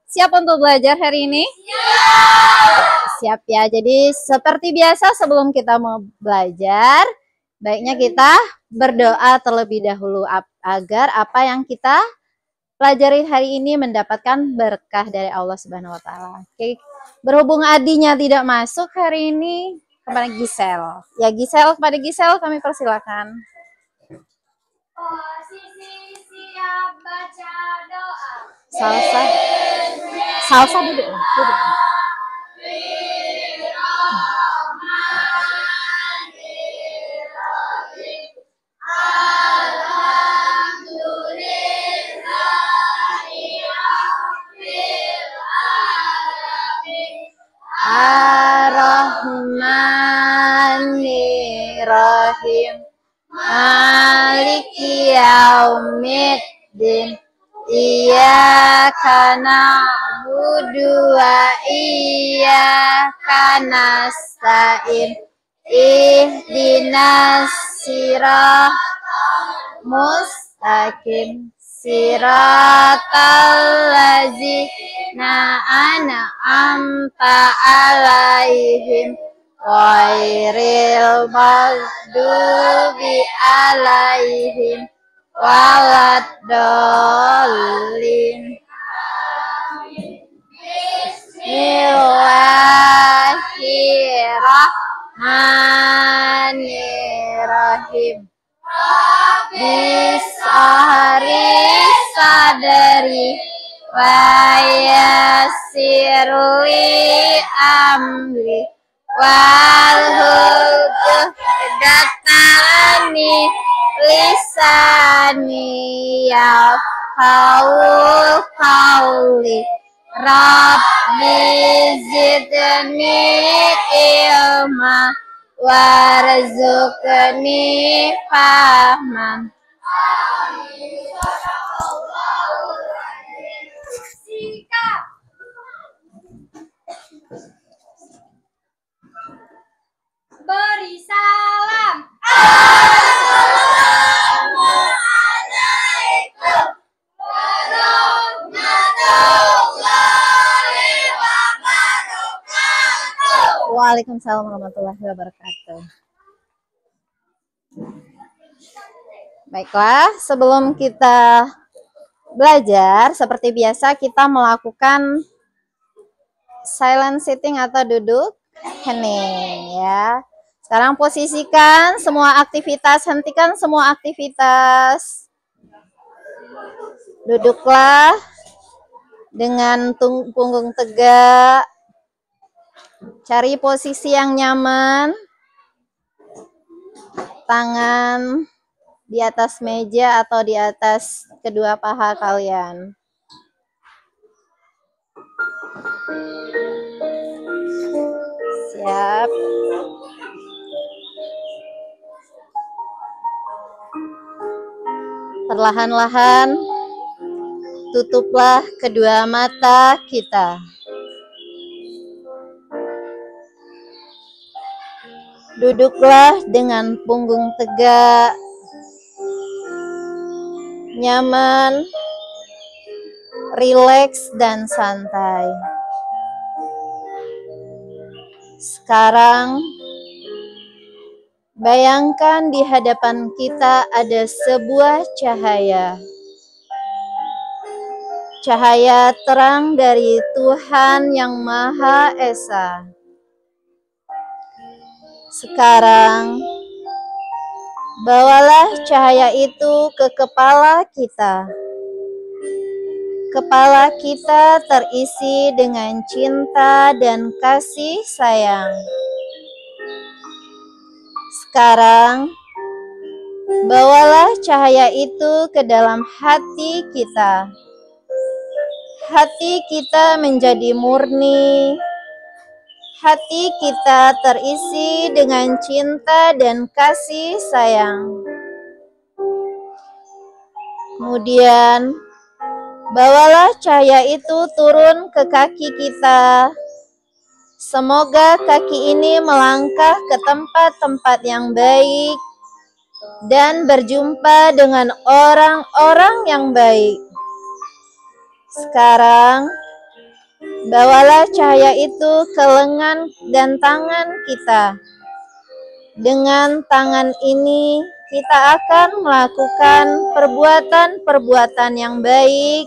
Siap untuk belajar hari ini? Siap ya. Jadi seperti biasa sebelum kita mau belajar, baiknya kita berdoa terlebih dahulu agar apa yang kita pelajari hari ini mendapatkan berkah dari Allah Subhanahu wa taala. Oke. Berhubung adinya tidak masuk hari ini, kepada Gisel. Ya Gisel, kepada Gisel kami persilakan. Posisi siap baca doa. Salsa duduk. Ar-Rahmanir-Rahim. Maliki yaumiddin. Iyyaka na'budu wa iyyaka nasta'in. Ihdinas siratal mustaqim. Siratal ladzina an'amta 'alaihim ghairil maghdubi 'alaihim waladdallin. Bismillahirrahmanirrahim. Bisahari sadari wa yassirli amri wal hudatani lisani yafqahu qawli. Rabbi zidni ilma warzuqni fahman. Sikap. Beri salam. Assalamualaikum warahmatullahi wabarakatuh. Waalaikumsalam warahmatullahi wabarakatuh. Baiklah, sebelum kita belajar, seperti biasa kita melakukan silent sitting atau duduk hening ya. Sekarang posisikan semua aktivitas, hentikan semua aktivitas. Duduklah dengan punggung tegak. Cari posisi yang nyaman. Tangan di atas meja atau di atas kedua paha kalian. Siap. Perlahan-lahan tutuplah kedua mata kita. Duduklah dengan punggung tegak, nyaman, rileks dan santai. Sekarang bayangkan di hadapan kita ada sebuah cahaya. Cahaya terang dari Tuhan yang Maha Esa. Sekarang bawalah cahaya itu ke kepala kita. Kepala kita terisi dengan cinta dan kasih sayang. Sekarang bawalah cahaya itu ke dalam hati kita. Hati kita menjadi murni. Hati kita terisi dengan cinta dan kasih sayang. Kemudian, bawalah cahaya itu turun ke kaki kita. Semoga kaki ini melangkah ke tempat-tempat yang baik dan berjumpa dengan orang-orang yang baik. Sekarang, Bawalah cahaya itu ke lengan dan tangan kita. Dengan tangan ini kita akan melakukan perbuatan-perbuatan yang baik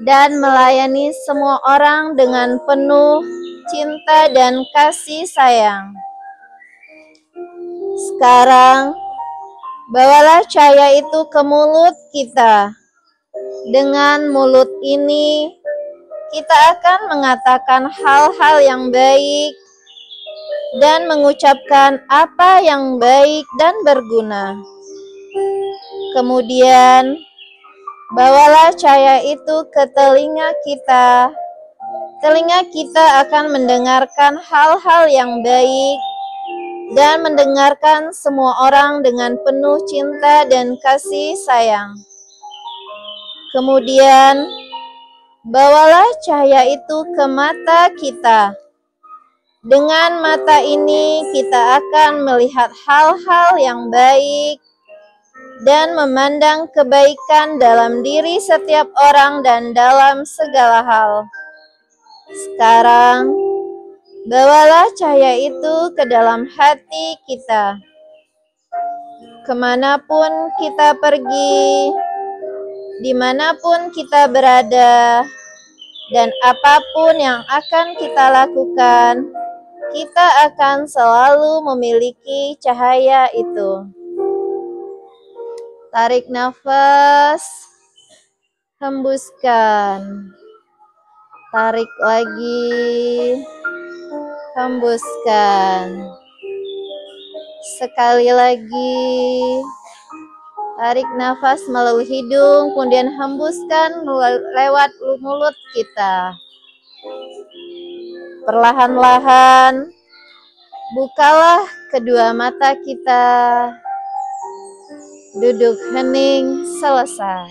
dan melayani semua orang dengan penuh cinta dan kasih sayang. Sekarang, bawalah cahaya itu ke mulut kita. Dengan mulut ini, kita akan mengatakan hal-hal yang baik dan mengucapkan apa yang baik dan berguna. Kemudian, bawalah cahaya itu ke telinga kita. Telinga kita akan mendengarkan hal-hal yang baik dan mendengarkan semua orang dengan penuh cinta dan kasih sayang. Kemudian, bawalah cahaya itu ke mata kita. Dengan mata ini kita akan melihat hal-hal yang baik dan memandang kebaikan dalam diri setiap orang dan dalam segala hal. Sekarang, bawalah cahaya itu ke dalam hati kita. Kemanapun kita pergi, dimanapun kita berada, dan apapun yang akan kita lakukan, kita akan selalu memiliki cahaya itu. Tarik nafas, hembuskan. Tarik lagi, hembuskan. Sekali lagi, tarik nafas melalui hidung, kemudian hembuskan lewat mulut kita. Perlahan-lahan, bukalah kedua mata kita. Duduk hening, selesai.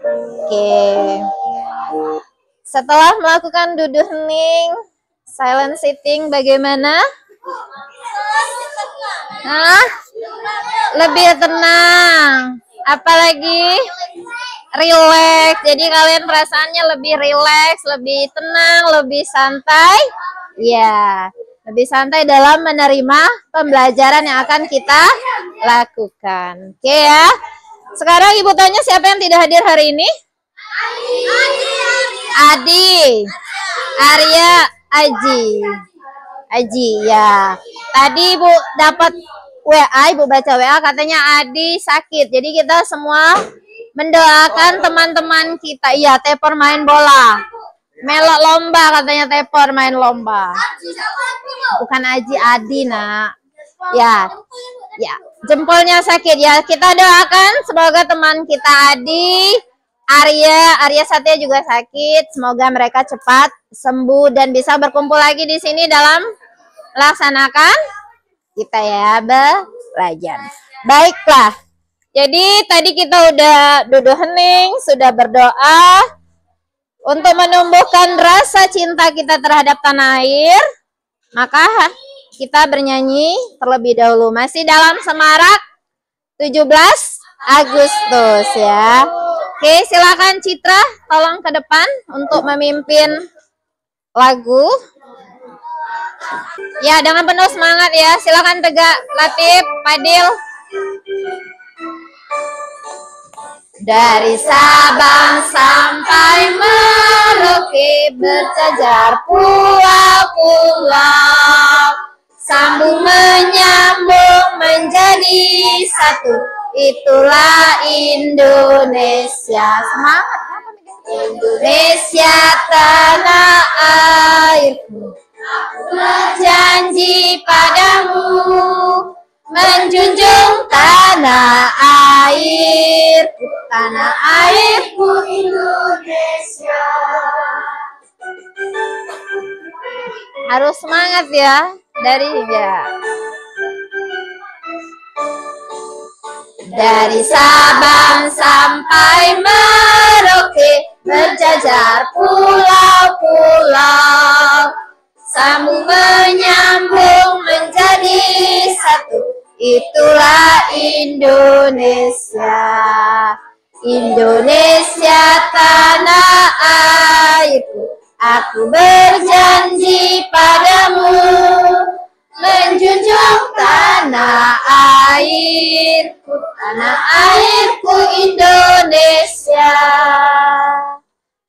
Oke. Setelah melakukan duduk hening, silent sitting bagaimana? Hah? Lebih tenang. Apalagi? Relax. Jadi kalian perasaannya lebih relax, lebih tenang, lebih santai. Ya, lebih santai dalam menerima pembelajaran yang akan kita lakukan. Oke ya. Sekarang Ibu tanya siapa yang tidak hadir hari ini? Adi, Arya, Aji ya. Tadi Ibu dapat WA, Ibu baca WA katanya Adi sakit. Jadi kita semua mendoakan teman-teman kita. Iya, Tepor main bola. Melok lomba katanya Tepor main lomba. Bukan Aji, Adi nak. Ya. Ya, jempolnya sakit ya. Kita doakan semoga teman kita Adi, Arya Satya juga sakit. Semoga mereka cepat sembuh dan bisa berkumpul lagi di sini dalam melaksanakan kita ya belajar. Baiklah. Jadi tadi kita udah duduk hening, sudah berdoa untuk menumbuhkan rasa cinta kita terhadap tanah air. Maka kita bernyanyi terlebih dahulu. Masih dalam semarak 17 Agustus ya. Oke, silakan Citra tolong ke depan untuk memimpin lagu. Ya, dengan penuh semangat ya. Silakan Tegak, Latif, Fadil. Dari Sabang sampai Merauke berjajar pulau-pulau, sambung menyambung menjadi satu, itulah Indonesia. Semangat. Indonesia tanah airku, berjanji padamu menjunjung tanah airku, tanah airku Indonesia. Harus semangat ya dari ya. Dari Sabang sampai Merauke berjajar pulau-pulau, sambung menyambung menjadi satu, itulah Indonesia. Indonesia tanah airku, aku berjanji padamu menjunjung tanah airku Indonesia.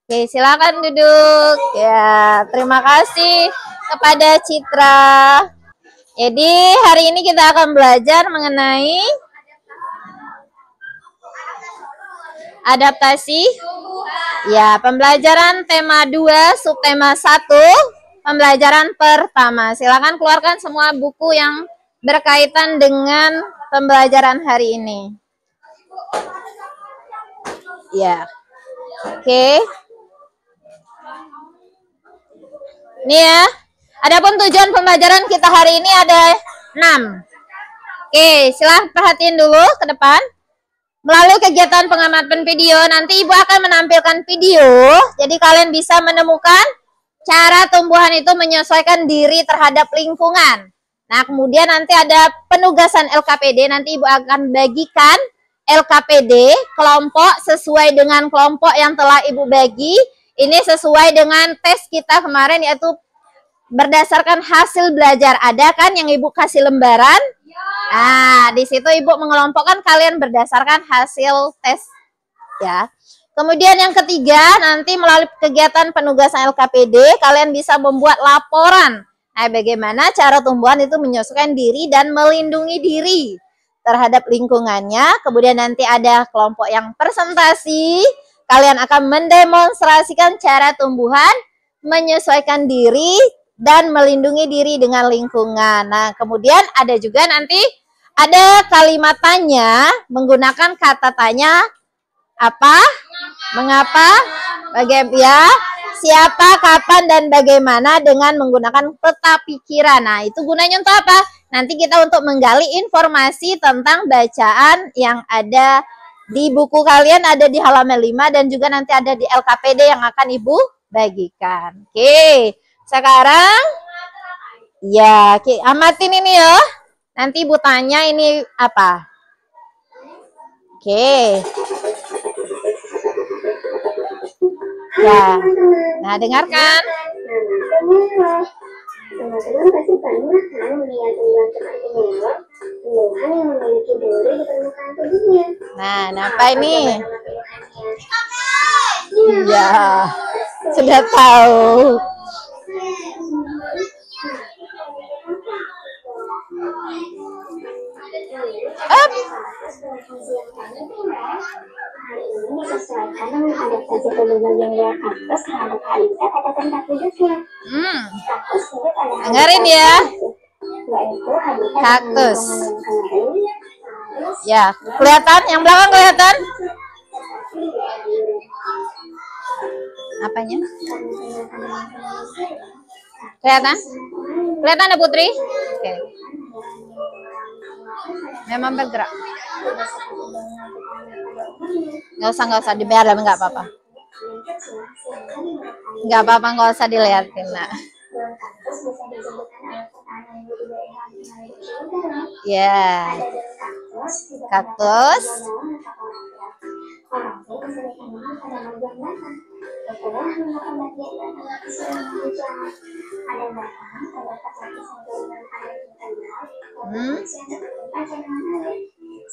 Oke, silakan duduk. Ya, terima kasih kepada Citra. Jadi hari ini kita akan belajar mengenai adaptasi. Ya, pembelajaran tema 2, subtema 1, pembelajaran pertama. Silakan keluarkan semua buku yang berkaitan dengan pembelajaran hari ini. Ya. Oke. Ini ya. Adapun tujuan pembelajaran kita hari ini ada 6. Oke, silahkan perhatiin dulu ke depan. Melalui kegiatan pengamatan video, nanti Ibu akan menampilkan video. Jadi kalian bisa menemukan cara tumbuhan itu menyesuaikan diri terhadap lingkungan. Nah, kemudian nanti ada penugasan LKPD. Nanti Ibu akan bagikan LKPD kelompok sesuai dengan kelompok yang telah Ibu bagi. Ini sesuai dengan tes kita kemarin, yaitu berdasarkan hasil belajar. Ada kan yang Ibu kasih lembaran? Nah, di situ Ibu mengelompokkan kalian berdasarkan hasil tes ya. Kemudian yang ketiga, nanti melalui kegiatan penugasan LKPD kalian bisa membuat laporan. Nah, bagaimana cara tumbuhan itu menyesuaikan diri dan melindungi diri terhadap lingkungannya. Kemudian nanti ada kelompok yang presentasi. Kalian akan mendemonstrasikan cara tumbuhan menyesuaikan diri dan melindungi diri dengan lingkungan. Nah, kemudian ada juga nanti ada kalimat tanya menggunakan kata tanya apa, mengapa, bagaimana, ya, siapa, kapan, dan bagaimana dengan menggunakan peta pikiran. Nah, itu gunanya untuk apa? Nanti kita untuk menggali informasi tentang bacaan yang ada di buku kalian, ada di halaman 5 dan juga nanti ada di LKPD yang akan Ibu bagikan. Oke. Sekarang ya, amatin ini ya. Nanti Ibu tanya ini apa. Oke. Ya. Nah, dengarkan. Teman-teman pasti pernah kan melihat tumbuhan seperti melon, tumbuhan yang memiliki duri di permukaan tubuhnya. Nah, apa ini? Iya, sudah tahu. Hari ini disesuaikan dengan adaptasi tubuh bagian luar kaktus terhadap habitat atau tempat hidupnya. Kaktus hidup pada dengerin ya. Yaitu habitat kaktus. yang kering. Ya, kelihatan? Yang belakang kelihatan? Apanya? Kelihatan? Kelihatan ya Putri? Oke. Memang bergerak. Nggak usah dibiar, nggak apa-apa. Nggak apa-apa, nggak usah dilihatin. Nah. Ya. Kaktus.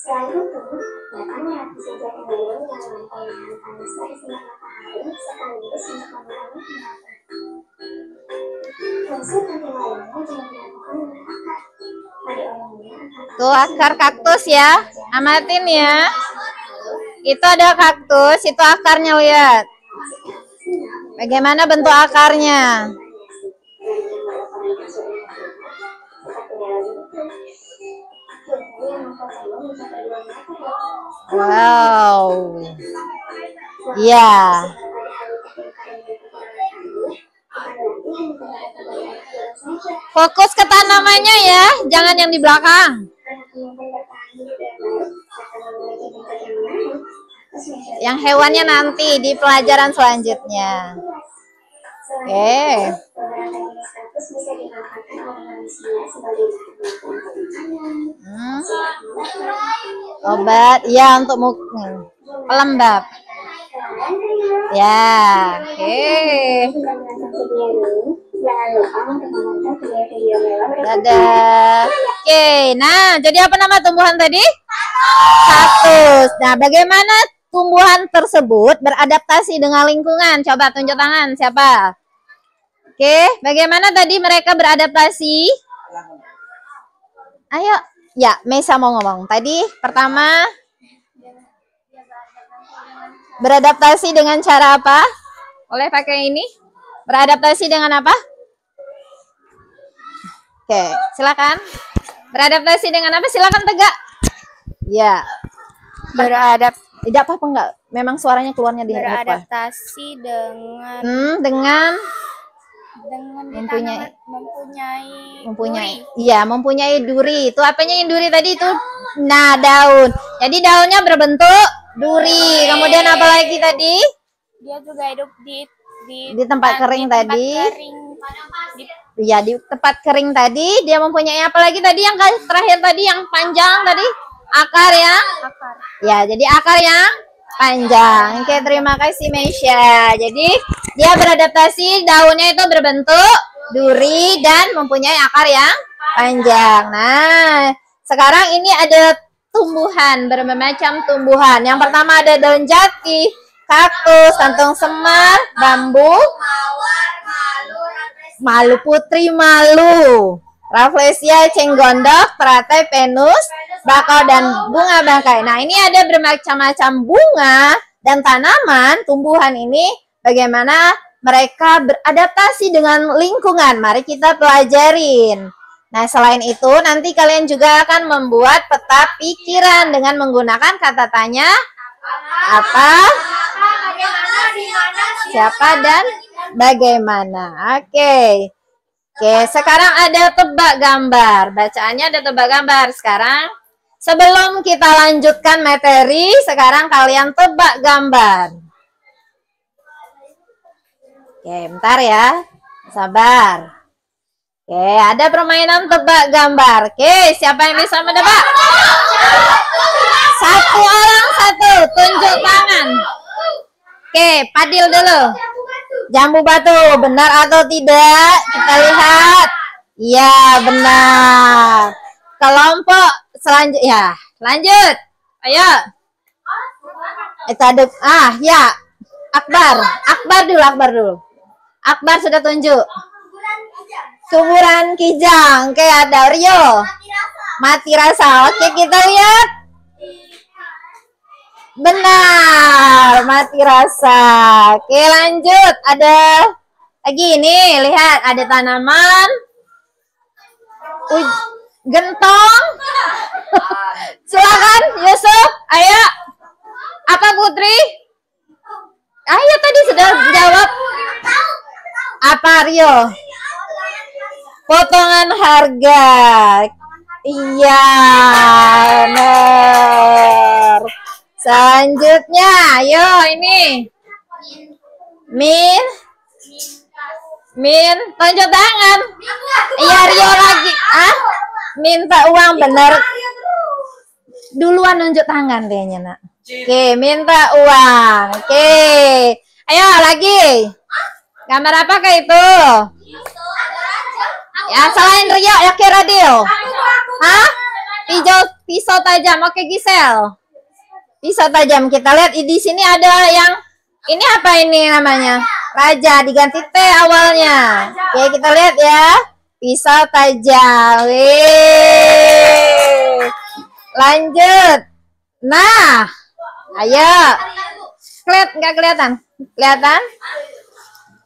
Selain itu, batangnya bisa jadi daun yang mampu menahan panas dari sinar matahari sekaligus untuk mengurangi penyakit. Fungsi penting lainnya juga dilakukan oleh akar. Pada umumnya, Tuh akar kaktus ya, amatin ya. Itu ada kaktus, itu akarnya, lihat. Bagaimana bentuk akarnya? Wow. Ya. Fokus ke tanamannya ya, jangan yang di belakang. Yang hewannya nanti di pelajaran selanjutnya. Oke. Obat, ya untuk Pelembab. Ya, oke. Jangan lupa untuk menonton video-video Mela berikutnya. Dadah. Oke, nah jadi apa nama tumbuhan tadi? Kaktus. Nah, bagaimana tumbuhan tersebut beradaptasi dengan lingkungan? Coba tunjuk tangan, siapa? Oke, bagaimana tadi mereka beradaptasi? Ayo, ya, Mesa mau ngomong. Tadi pertama beradaptasi dengan cara apa? Boleh pakai ini? Beradaptasi dengan apa? Oke, silakan. Beradaptasi dengan apa? Silakan tegak. Ya. Tidak apa-apa enggak? Memang suaranya keluarnya di apa? Beradaptasi dengan Dengan mempunyai iya, mempunyai duri. Itu apanya yang duri tadi itu? Nah, daun. Jadi daunnya berbentuk duri. Kemudian apa lagi tadi? dia juga hidup Di tempat kering tadi. Iya, di tempat kering tadi dia mempunyai apa lagi tadi yang terakhir tadi yang panjang tadi? Akar ya? Ya, jadi akar yang panjang. Oke, terima kasih Meisha. Jadi dia beradaptasi, daunnya itu berbentuk duri dan mempunyai akar yang panjang. Nah, sekarang ini ada tumbuhan, bermacam tumbuhan. Yang pertama ada daun jati, kaktus, kantung semar, bambu, malu putri, malu, rafflesia, cenggondok, teratai, penus, bakau, dan bunga bangkai. Nah, ini ada bermacam-macam bunga dan tanaman, tumbuhan ini bagaimana mereka beradaptasi dengan lingkungan. Mari kita pelajarin. Nah, selain itu nanti kalian juga akan membuat peta pikiran dengan menggunakan kata tanya apa, siapa, dan bagaimana. Oke, sekarang ada tebak gambar. Bacaannya ada tebak gambar. Sekarang sebelum kita lanjutkan materi, sekarang kalian tebak gambar. Oke, bentar ya. Sabar. Oke, ada permainan tebak gambar. Oke, siapa yang bisa menebak? Satu orang satu, tunjuk tangan. Oke, Padil dulu. Jambu batu, benar atau tidak? Kita lihat. Iya, benar. Kelompok selanjutnya. Lanjut. Ayo. Itu ada, ya. Akbar dulu. Akbar sudah tunjuk. Kuburan Kijang. Oke, ada Rio. Mati rasa. Oke, kita lihat. Benar, mati rasa. Oke, lanjut. Ada lagi ini, lihat ada tanaman. Gentong. Silakan Yusuf. Ayo. Apa Putri? Ayo, tadi sudah jawab. Apa Rio? Potongan harga. Iya, benar. Selanjutnya, ayo ini. Min, tunjuk tangan. Iya, Rio lagi. Minta uang, benar. Duluan nunjuk tangan kayaknya, Nak. Oke, minta uang. Oke. Ayo lagi. Gambar apakah itu? Ya, selain Rio, ya ke radio. Hah? Pisau tajam. Oke, Gisel. Pisau tajam. Kita lihat di sini ada yang ini apa ini namanya? Raja, diganti T awalnya. Oke, kita lihat ya. Pisau tajam. Wih. Lanjut. Nah, ayo. Nggak kelihatan? Kelihatan?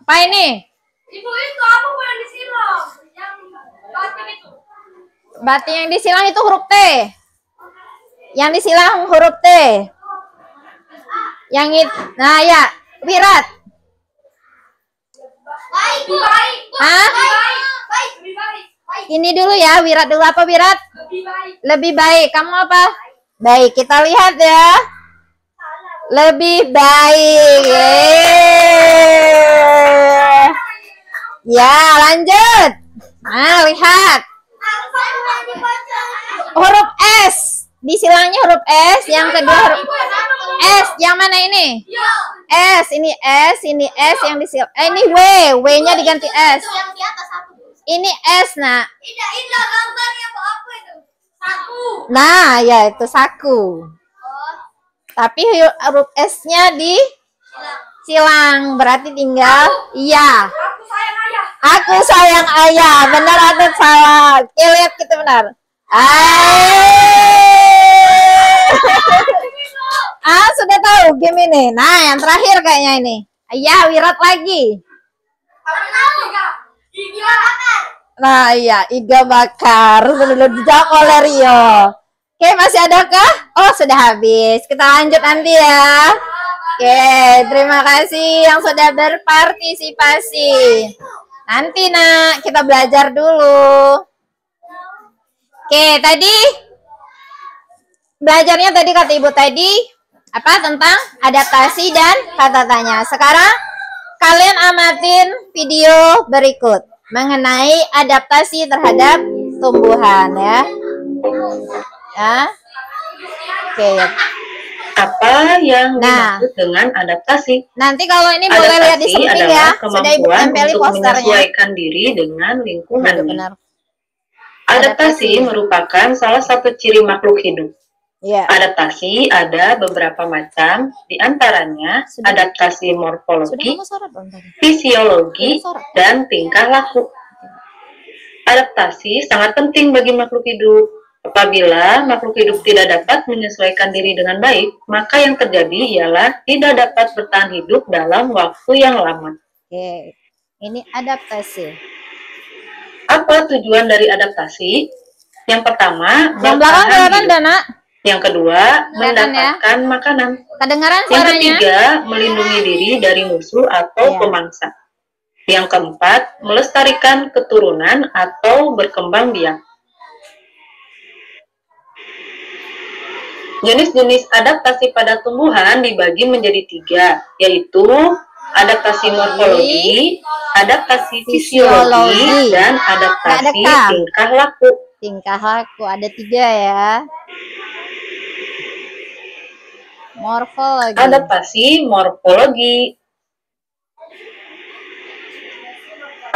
Apa ini? Ibu itu apa yang disilang? Yang batin itu. Batin yang disilang itu huruf T. Yang disilang huruf T. Yang itu, nah ya, wirat. Baik. Hah? Ini dulu ya, wirat dulu. Apa wirat? Lebih baik. Kamu apa? Baik, kita lihat ya. Lebih baik. Ya, lanjut. Nah, lihat. Huruf S. Disilangnya huruf S. Yang kedua huruf S, yang mana ini? S, ini yang disil. Ini W, W-nya diganti S. Yang di atas satu. Ini S, nak. Indah gambarnya apa itu? Saku. Nah, ya itu saku. Tapi huruf S-nya di silang, berarti tinggal iya. Aku sayang ayah. Aku sayang ayah. Benar atau salah? Oke, lihat kita benar. Sudah tahu game ini. Nah, yang terakhir kayaknya ini. Ayah, wirat lagi. Nah, iya, iga bakar. Sudah dijawab oleh Rio. Oke, masih adakah? Oh, sudah habis. Kita lanjut nanti ya. Oke, terima kasih yang sudah berpartisipasi. Nanti nak, kita belajar dulu. Oke, tadi belajarnya tadi kata ibu tadi apa tentang adaptasi dan kata tanya. Sekarang kalian amatin video berikut mengenai adaptasi terhadap tumbuhan ya. Ya. Oke. Apa yang dimaksud dengan adaptasi? Nanti kalau ini boleh lihat di samping ya. Sudah ibu tempeli untuk posternya. menyesuaikan diri dengan lingkungan. Benar. Adaptasi merupakan salah satu ciri makhluk hidup. Ya. Adaptasi ada beberapa macam, diantaranya adaptasi morfologi, fisiologi, dan tingkah laku. Adaptasi sangat penting bagi makhluk hidup. Apabila makhluk hidup tidak dapat menyesuaikan diri dengan baik, maka yang terjadi ialah tidak dapat bertahan hidup dalam waktu yang lama. Oke, ini adaptasi. Apa tujuan dari adaptasi? Yang pertama, Yang belakang kelihatan Dana. Yang kedua, mendapatkan makanan. Kedengaran Yang suaranya? ketiga, melindungi diri dari musuh atau pemangsa. Yang keempat, melestarikan keturunan atau berkembang biak. Jenis-jenis adaptasi pada tumbuhan dibagi menjadi 3, yaitu adaptasi morfologi, adaptasi fisiologi, dan adaptasi tingkah laku. Tingkah laku ada 3 ya. Morfologi. Adaptasi morfologi.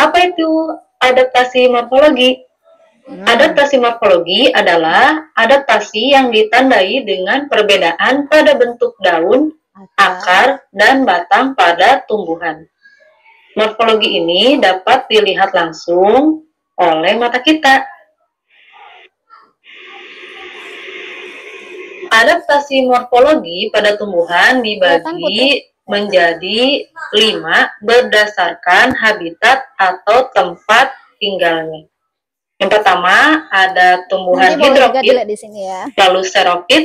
Apa itu adaptasi morfologi? Adaptasi morfologi adalah adaptasi yang ditandai dengan perbedaan pada bentuk daun, akar, dan batang pada tumbuhan. Morfologi ini dapat dilihat langsung oleh mata kita. Adaptasi morfologi pada tumbuhan dibagi menjadi 5 berdasarkan habitat atau tempat tinggalnya. Yang pertama ada tumbuhan hidrofit, lalu xerofit,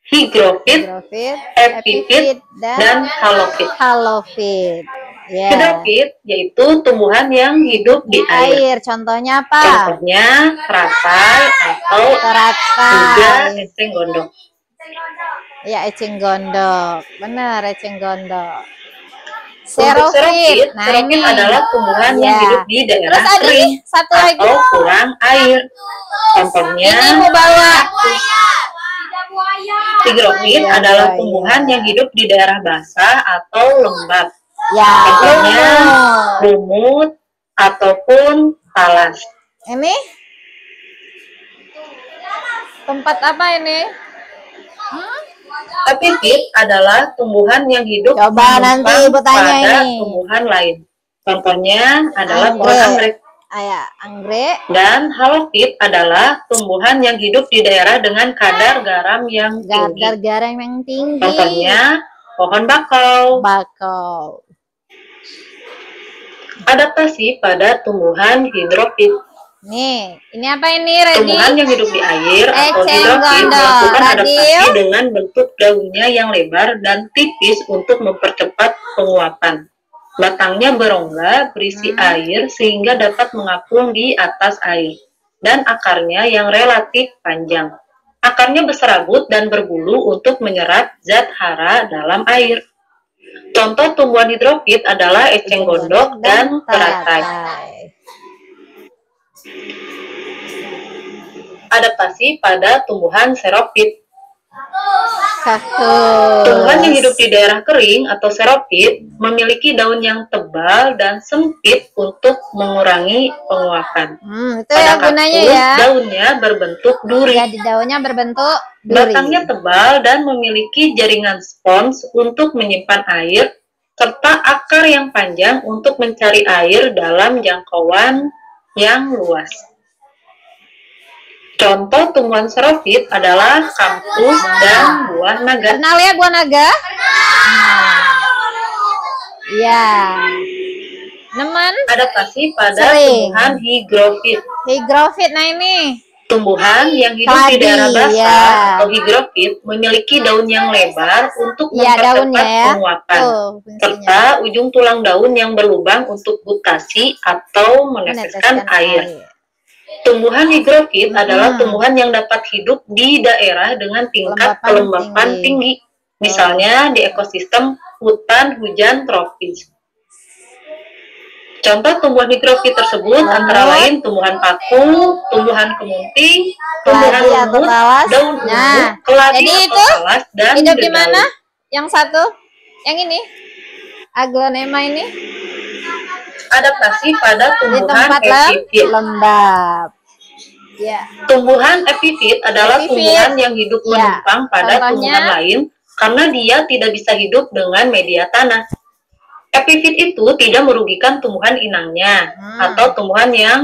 higrofit, epifit, dan halofit. Yeah. Hidrofit yaitu tumbuhan yang hidup di air. Contohnya apa? Contohnya teratai atau juga eceng gondok. Ya, eceng gondok. Benar, eceng gondok. Xerofit, Nah, xerofit ini adalah tumbuhan yang hidup di daerah kering satu lagi atau kurang air. Contohnya, ini mau bawa higrofit adalah tumbuhan yang hidup di daerah basah atau lembab. ya, Contohnya, lumut ataupun talas. ini tempat apa ini? Epifit adalah tumbuhan yang hidup Coba nanti ibu tanya pada ini. tumbuhan lain. Contohnya adalah pohon Anggrek. anggrek. Anggrek. Dan halofit adalah tumbuhan yang hidup di daerah dengan kadar garam yang tinggi. Garam yang tinggi. Contohnya pohon bakau. Adaptasi pada tumbuhan hidrofit. Nih, ini apa ini, Redi? Tumbuhan yang hidup di air atau Eceng hidrofit gondok. melakukan adaptasi Radio. dengan bentuk daunnya yang lebar dan tipis untuk mempercepat penguapan. Batangnya berongga, berisi air sehingga dapat mengapung di atas air. Dan akarnya yang relatif panjang. Akarnya berserabut dan berbulu untuk menyerap zat hara dalam air. Contoh tumbuhan hidrofit adalah eceng gondok dan teratai. Adaptasi pada tumbuhan xerofit. Kaktus. Tumbuhan yang hidup di daerah kering atau xerophyt memiliki daun yang tebal dan sempit untuk mengurangi penguapan. Itu Pada ya gunanya kaktus, ya. daunnya berbentuk duri. Jadi daunnya berbentuk duri. Batangnya tebal dan memiliki jaringan spons untuk menyimpan air, serta akar yang panjang untuk mencari air dalam jangkauan yang luas. Contoh tumbuhan xerophyt adalah kaktus dan buah naga. Kenal ya buah naga? Ya. Nemen Adaptasi pada sering. tumbuhan hygrofit. Hygrofit, nah ini. Tumbuhan yang hidup Keladi, di daerah basah ya. atau hygrofit memiliki daun yang lebar untuk Ya, mempercepat daunnya ya. penguapan, Tuh, fungsinya. serta ujung tulang daun yang berlubang untuk gutasi atau meneteskan air. Tumbuhan hygrofit adalah tumbuhan yang dapat hidup di daerah dengan tingkat kelembapan tinggi. Misalnya di ekosistem hutan hujan tropis. Contoh tumbuhan hygrofit tersebut antara lain tumbuhan paku, tumbuhan kemunting, tumbuhan Keladi atau lumut, talas. daun Nah, ungu, keladi jadi atau itu talas, dan hidup di dedaunan. mana? Yang satu? Yang ini? Aglonema ini? Adaptasi pada Di tumbuhan tempat epifit. lembab. Ya. Tumbuhan epifit adalah Epifit. tumbuhan yang hidup Ya. menumpang pada Contohnya? tumbuhan lain karena dia tidak bisa hidup dengan media tanah. Epifit itu tidak merugikan tumbuhan inangnya atau tumbuhan yang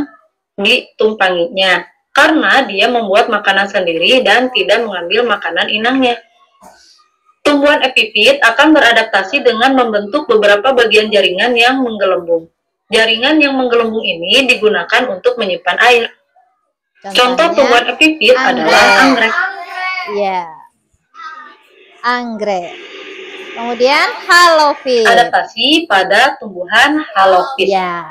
ditumpanginya karena dia membuat makanan sendiri dan tidak mengambil makanan inangnya. Tumbuhan epifit akan beradaptasi dengan membentuk beberapa bagian jaringan yang menggelembung. Jaringan yang menggelembung ini digunakan untuk menyimpan air. Contoh tumbuhan epifit adalah anggrek. Ya. Anggrek. Kemudian halofit. Adaptasi pada tumbuhan halofit. Ya.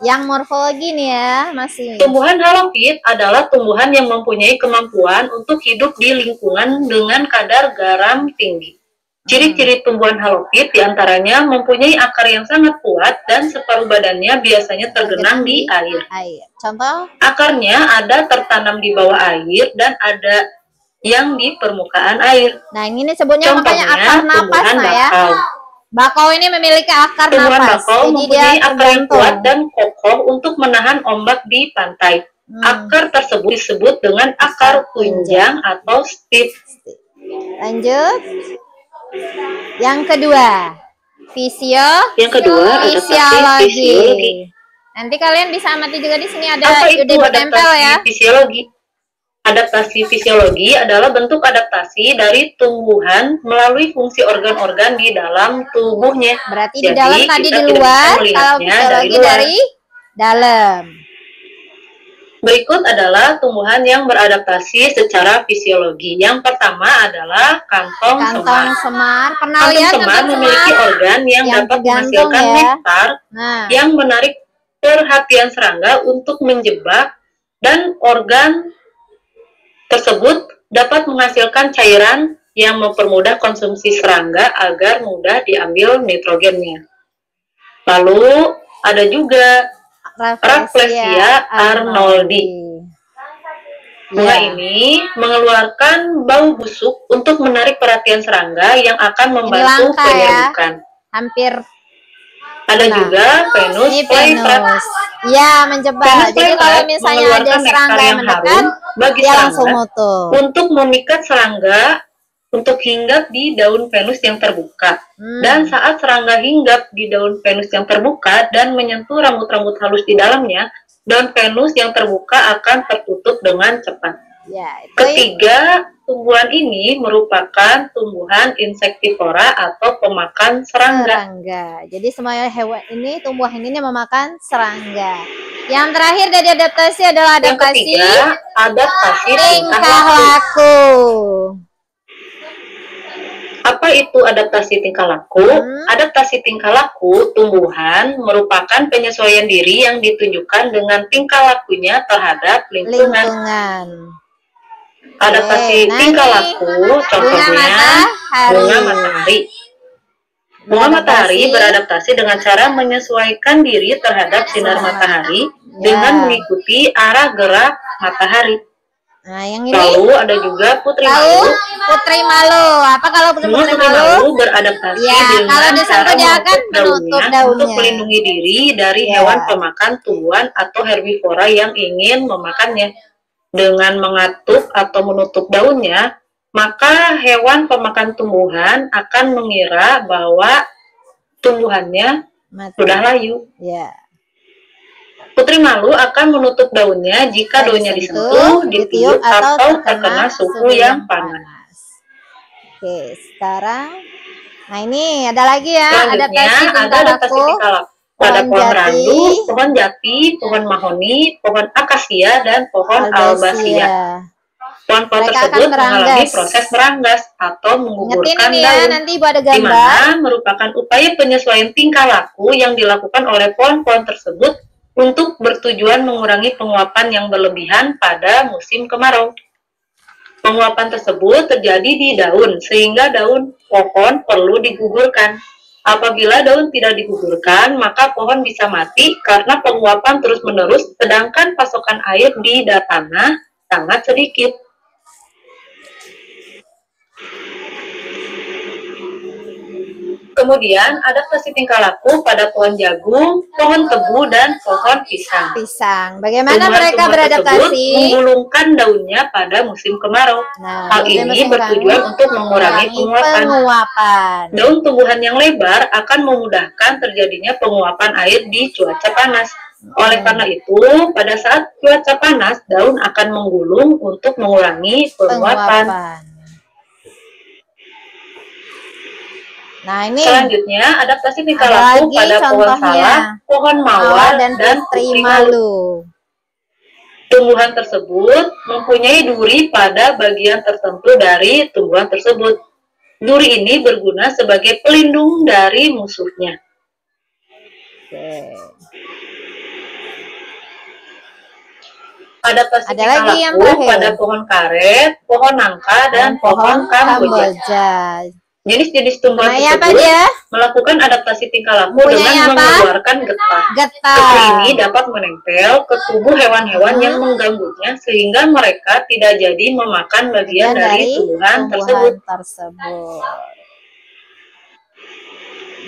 Yang morfologi nih ya, masih. Tumbuhan halofit adalah tumbuhan yang mempunyai kemampuan untuk hidup di lingkungan dengan kadar garam tinggi. Ciri-ciri tumbuhan halofit diantaranya mempunyai akar yang sangat kuat dan separuh badannya biasanya tergenang di air. Contoh? Akarnya ada tertanam di bawah air dan ada yang di permukaan air. Nah, ini sebutnya Contohnya makanya akar napas, tumbuhan nah ya. bakau. Bakau ini memiliki akar Tumbuhan napas. bakau Jadi dia mempunyai akar yang tergantung. kuat dan kokoh untuk menahan ombak di pantai. Akar tersebut disebut dengan akar tunjang atau stiff. Lanjut. Yang kedua, Yang kedua, adaptasi fisiologi. Nanti kalian bisa amati juga di sini ada Apa itu ide bertempel adaptasi ya. fisiologi? Adaptasi fisiologi adalah bentuk adaptasi dari tumbuhan melalui fungsi organ-organ di dalam tubuhnya. Berarti di Jadi, dalam tadi kita di tidak luar, bisa kalau melihatnya fisiologi luar. dari dalam. Berikut adalah tumbuhan yang beradaptasi secara fisiologi. Yang pertama adalah kantong Kantong semar. semar, kenal Kantong ya semar kantong memiliki semar. organ yang dapat tergantung menghasilkan ya. nektar Nah, yang menarik perhatian serangga untuk menjebak, dan organ tersebut dapat menghasilkan cairan yang mempermudah konsumsi serangga agar mudah diambil nitrogennya. Lalu ada juga Rafflesia arnoldi. Bunga ini mengeluarkan bau busuk untuk menarik perhatian serangga yang akan membantu langka ya. penyerbukan. Hampir Ada Nah, juga Venus ini flytrap. Venus. Ya, menjebak. Venus Jadi kalau flytrap misalnya ada mengeluarkan serangga nektar yang yang mendekat, harum bagi dia langsung serangga mutu. untuk memikat serangga untuk hinggap di daun Venus yang terbuka. Dan saat serangga hinggap di daun Venus yang terbuka dan menyentuh rambut-rambut halus di dalamnya, daun Venus yang terbuka akan tertutup dengan cepat. Ya, itu Ketiga, tumbuhan ini merupakan tumbuhan insektivora atau pemakan serangga. serangga. Jadi semua hewan ini, tumbuhan ini memakan serangga. Yang terakhir dari adaptasi adalah Yang adaptasi ketiga, adaptasi tingkah tingkah laku. laku. Apa itu adaptasi tingkah laku? Adaptasi tingkah laku tumbuhan merupakan penyesuaian diri yang ditunjukkan dengan tingkah lakunya terhadap lingkungan. Lingkungan. Adaptasi Nah tingkah nih, laku contohnya matahari. bunga matahari. Bunga matahari beradaptasi dengan cara menyesuaikan diri terhadap sinar matahari dengan mengikuti arah gerak matahari. Nah, yang ini. Lalu ada juga putri malu. Putri malu. Apa kalau putri malu? Beradaptasi Ya, kalau dengan disentuh cara dia akan menutup daunnya untuk melindungi diri dari hewan pemakan tumbuhan atau herbivora yang ingin memakannya. Dengan mengatup atau menutup daunnya, maka hewan pemakan tumbuhan akan mengira bahwa tumbuhannya sudah layu. Ya. Putri malu akan menutup daunnya jika daunnya disentuh, ditiup, atau terkena suhu yang panas. Oke, sekarang, nah ini ada lagi ya, adaptasi tingkah laku. Pada pohon randu, pohon jati, pohon mahoni, pohon akasia, dan pohon albasia. Pohon-pohon tersebut mengalami proses meranggas atau menggugurkan daun, nanti Ibu ada gambar. di mana merupakan upaya penyesuaian tingkah laku yang dilakukan oleh pohon-pohon tersebut untuk bertujuan mengurangi penguapan yang berlebihan pada musim kemarau. Penguapan tersebut terjadi di daun, sehingga daun pohon perlu digugurkan. Apabila daun tidak digugurkan, maka pohon bisa mati karena penguapan terus-menerus, sedangkan pasokan air di tanah sangat sedikit. Kemudian adaptasi tingkah laku pada pohon jagung, pohon tebu, dan pohon pisang. Bagaimana mereka beradaptasi? Menggulungkan daunnya pada musim kemarau. Hal ini bertujuan untuk mengurangi penguapan. Daun tumbuhan yang lebar akan memudahkan terjadinya penguapan air di cuaca panas. Oleh karena itu, pada saat cuaca panas, daun akan menggulung untuk mengurangi penguapan. Nah, ini selanjutnya adaptasi tingkah laku pada pohon salak, pohon mawar, dan putri malu. Tumbuhan tersebut mempunyai duri pada bagian tertentu dari tumbuhan tersebut. Duri ini berguna sebagai pelindung dari musuhnya. Adaptasi tingkah laku pada pohon karet, pohon nangka, dan pohon kamboja. Jenis-jenis tumbuhan tersebut melakukan adaptasi tingkah laku dengan mengeluarkan getah. Getah ini dapat menempel ke tubuh hewan-hewan yang mengganggunya sehingga mereka tidak jadi memakan bagian dari tumbuhan tersebut.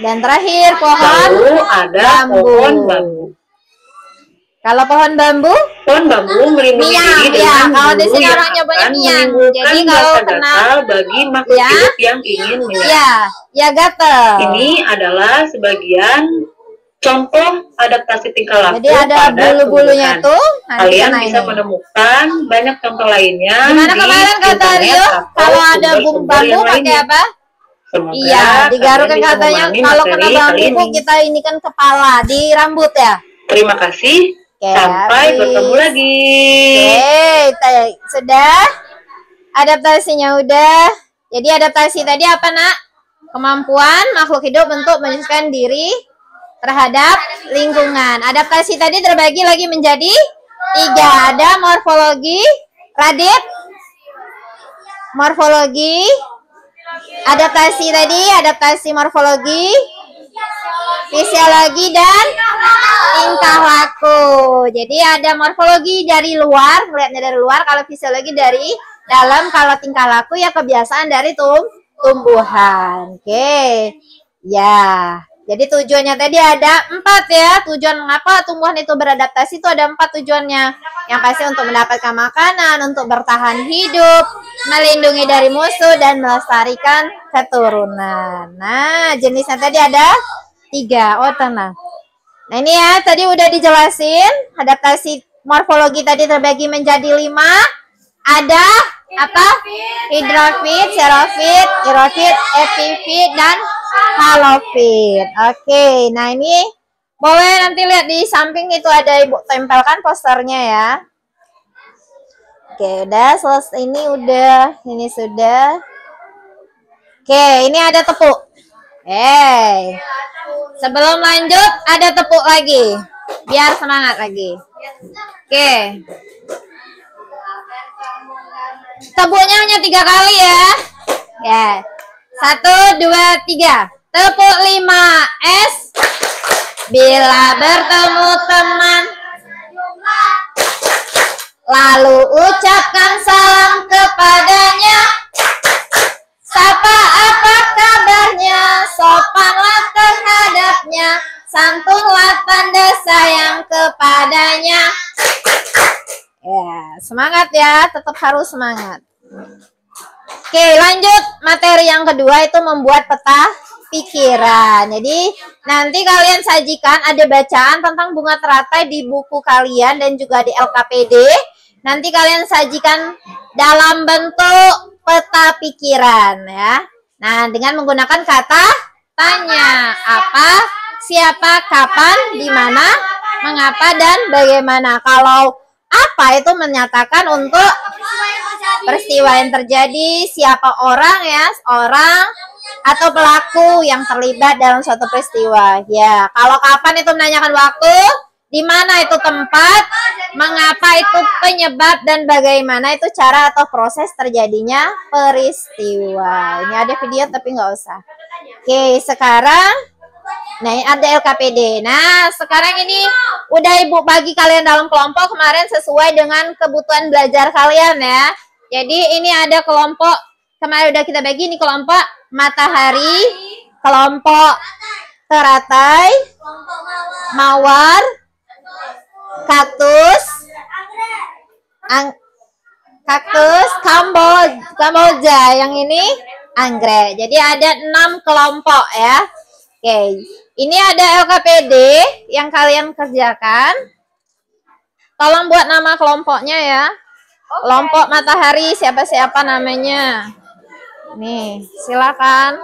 Dan terakhir pohon pohon bambu. Kalau pohon bambu melindungi diri dengan kalau di sini orang nyebutnya miang. Jadi kalau kena bagi makhluk hidup yang ingin menyerang. Gatel. Ini adalah sebagian contoh adaptasi tingkah laku. Jadi ada bulu-bulunya tuh. Kalian bisa menemukan banyak contoh lainnya. Gimana kemarin kata Rio? Kalau ada bambu pakai apa? Iya, digarukkan katanya. Kalau kena bambu kita ini kan kepala di rambut ya. Terima kasih. Sampai bertemu lagi. Sudah? Adaptasinya udah. Jadi adaptasi tadi apa, Nak? Kemampuan makhluk hidup untuk menyesuaikan diri terhadap lingkungan. Adaptasi tadi terbagi lagi menjadi 3. Ada morfologi, Radit. Morfologi. Adaptasi tadi, adaptasi morfologi, fisiologi, dan tingkah laku. Jadi ada morfologi dari luar, melihatnya dari luar. Kalau fisiologi dari dalam, kalau tingkah laku ya kebiasaan dari tumbuhan. Oke. Ya. Jadi tujuannya tadi ada 4 ya. Tujuan mengapa tumbuhan itu beradaptasi itu ada 4 tujuannya. Yang pasti untuk mendapatkan makanan, untuk bertahan hidup, melindungi dari musuh, dan melestarikan keturunan. Nah, jenisnya tadi ada 3. Oh, tenang. Nah, ini ya, tadi udah dijelasin. Adaptasi morfologi tadi terbagi menjadi 5. Ada apa? Hidrofit, xerofit, irofit, epifit, dan halofit. Oke, nah ini boleh nanti lihat di samping itu ada Ibu tempelkan posternya ya. Oke, udah selesai. Ini sudah. Oke, ini ada tepuk. Sebelum lanjut ada tepuk lagi, biar semangat lagi. Oke. Tepuknya hanya 3 kali ya. 1, 2, 3. Tepuk 5S. Bila bertemu teman. Lalu ucapkan salam kepadanya. Sapa apa kabarnya, sopanlah terhadapnya, santunlah tanda sayang kepadanya. Ya, semangat ya, tetap harus semangat. Oke, lanjut materi yang kedua itu membuat peta pikiran. Jadi nanti kalian sajikan ada bacaan tentang bunga teratai di buku kalian dan juga di LKPD. Nanti kalian sajikan dalam bentuk peta pikiran ya. Nah, dengan menggunakan kata tanya, apa, siapa, kapan, di mana, mengapa, dan bagaimana. Kalau apa itu menyatakan untuk peristiwa yang terjadi, siapa orang ya, orang atau pelaku yang terlibat dalam suatu peristiwa. Ya, kalau kapan itu menanyakan waktu, di mana itu tempat, mengapa itu penyebab, dan bagaimana itu cara atau proses terjadinya peristiwa. Ini ada video tapi nggak usah. Oke, sekarang nah ini ada LKPD. Nah, sekarang ini udah Ibu bagi kalian dalam kelompok kemarin sesuai dengan kebutuhan belajar kalian ya. Jadi ini ada kelompok kemarin udah kita bagi, ini kelompok matahari, kelompok teratai, mawar, kaktus, kamboja, yang ini anggrek. Jadi ada 6 kelompok ya. Oke, ini ada LKPD yang kalian kerjakan. Tolong buat nama kelompoknya ya. Kelompok matahari siapa-siapa namanya. Nih, silakan.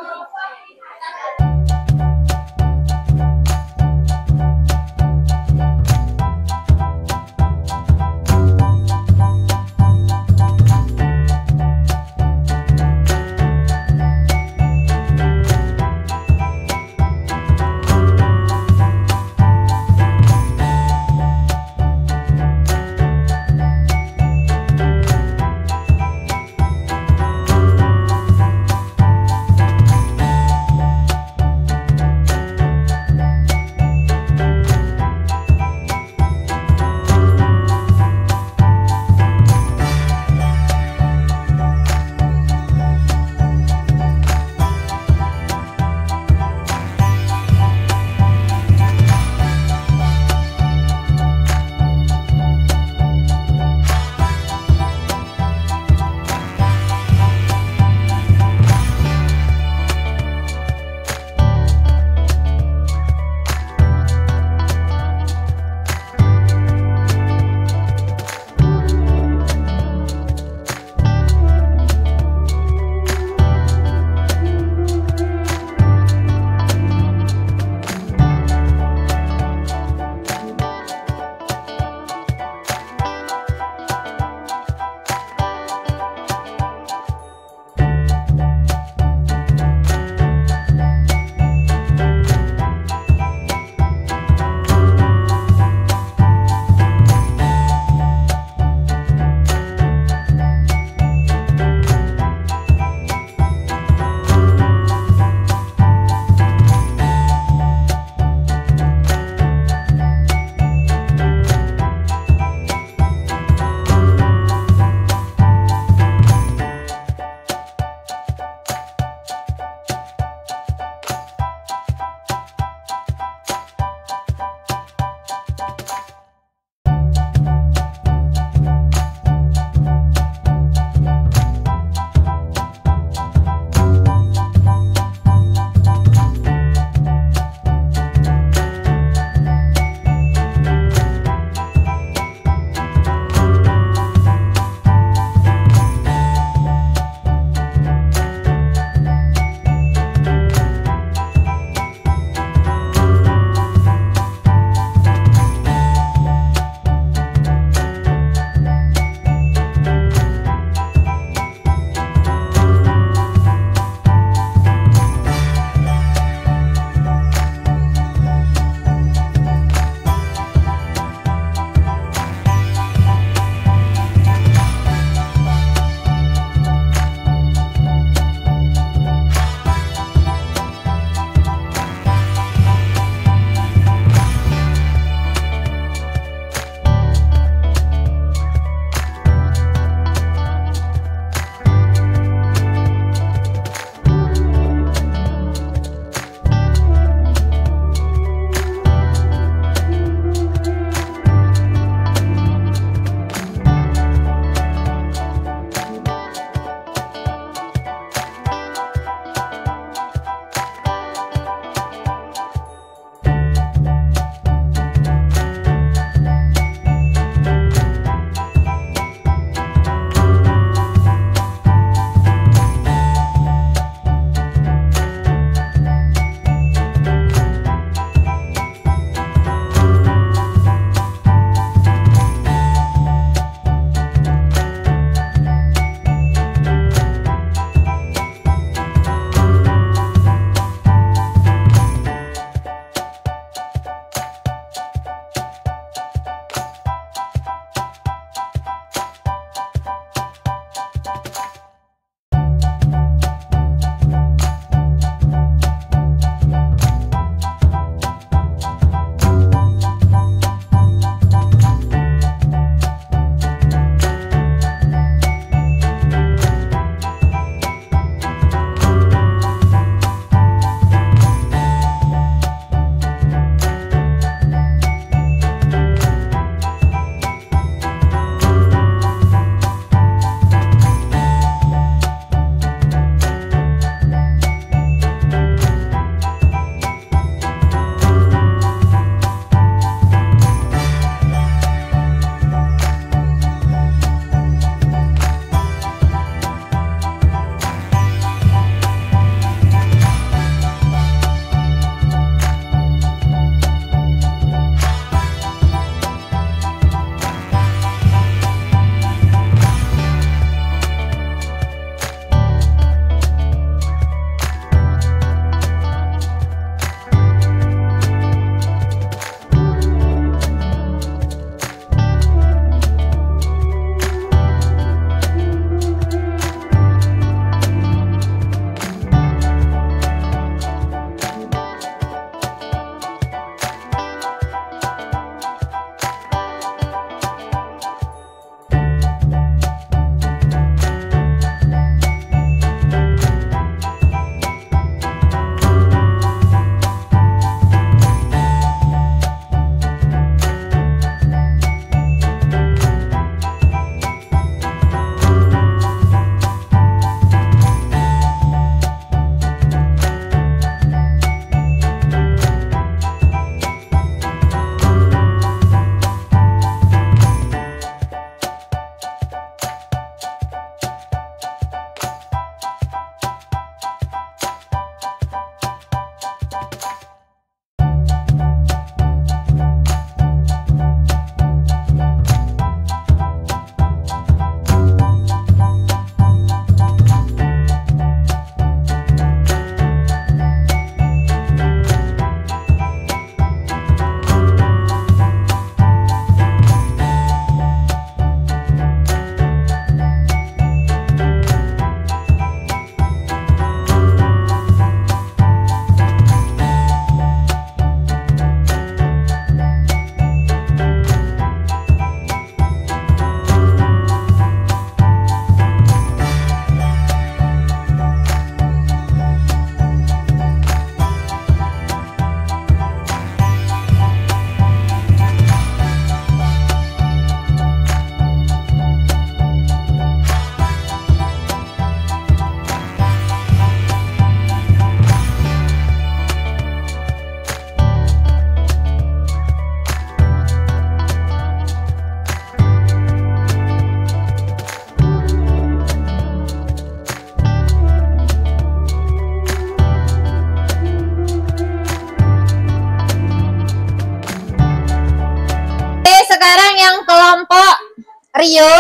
Rio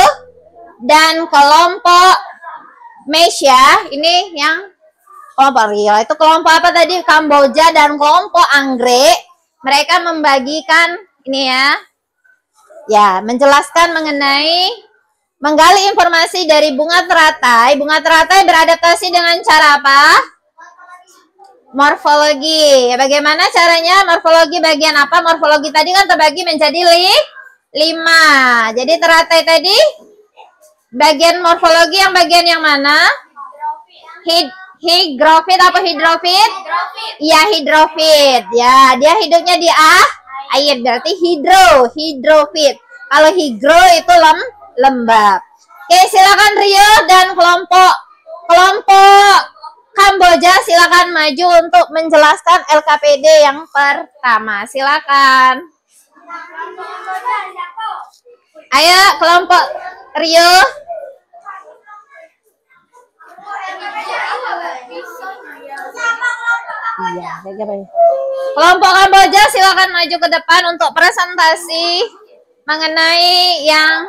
dan kelompok Mesia. Ini yang kelompok Rio. Itu kelompok apa tadi? Kamboja dan kelompok Anggrek. Mereka membagikan ini ya. Ya, menjelaskan mengenai menggali informasi dari bunga teratai. Bunga teratai beradaptasi dengan cara apa? Morfologi. Bagaimana caranya? Morfologi bagian apa? Morfologi tadi kan terbagi menjadi 5. Jadi teratai tadi bagian morfologi yang bagian yang mana? Higrofit apa hidrofit? Iya, hidrofit. Ya, dia hidupnya di air, berarti hidrofit. Kalau higro itu lembab. Oke, silakan Rio dan kelompok Kamboja silakan maju untuk menjelaskan LKPD yang pertama. Silakan. Ayo kelompok Rio. Iya, kelompok Kamboja silakan maju ke depan untuk presentasi mengenai yang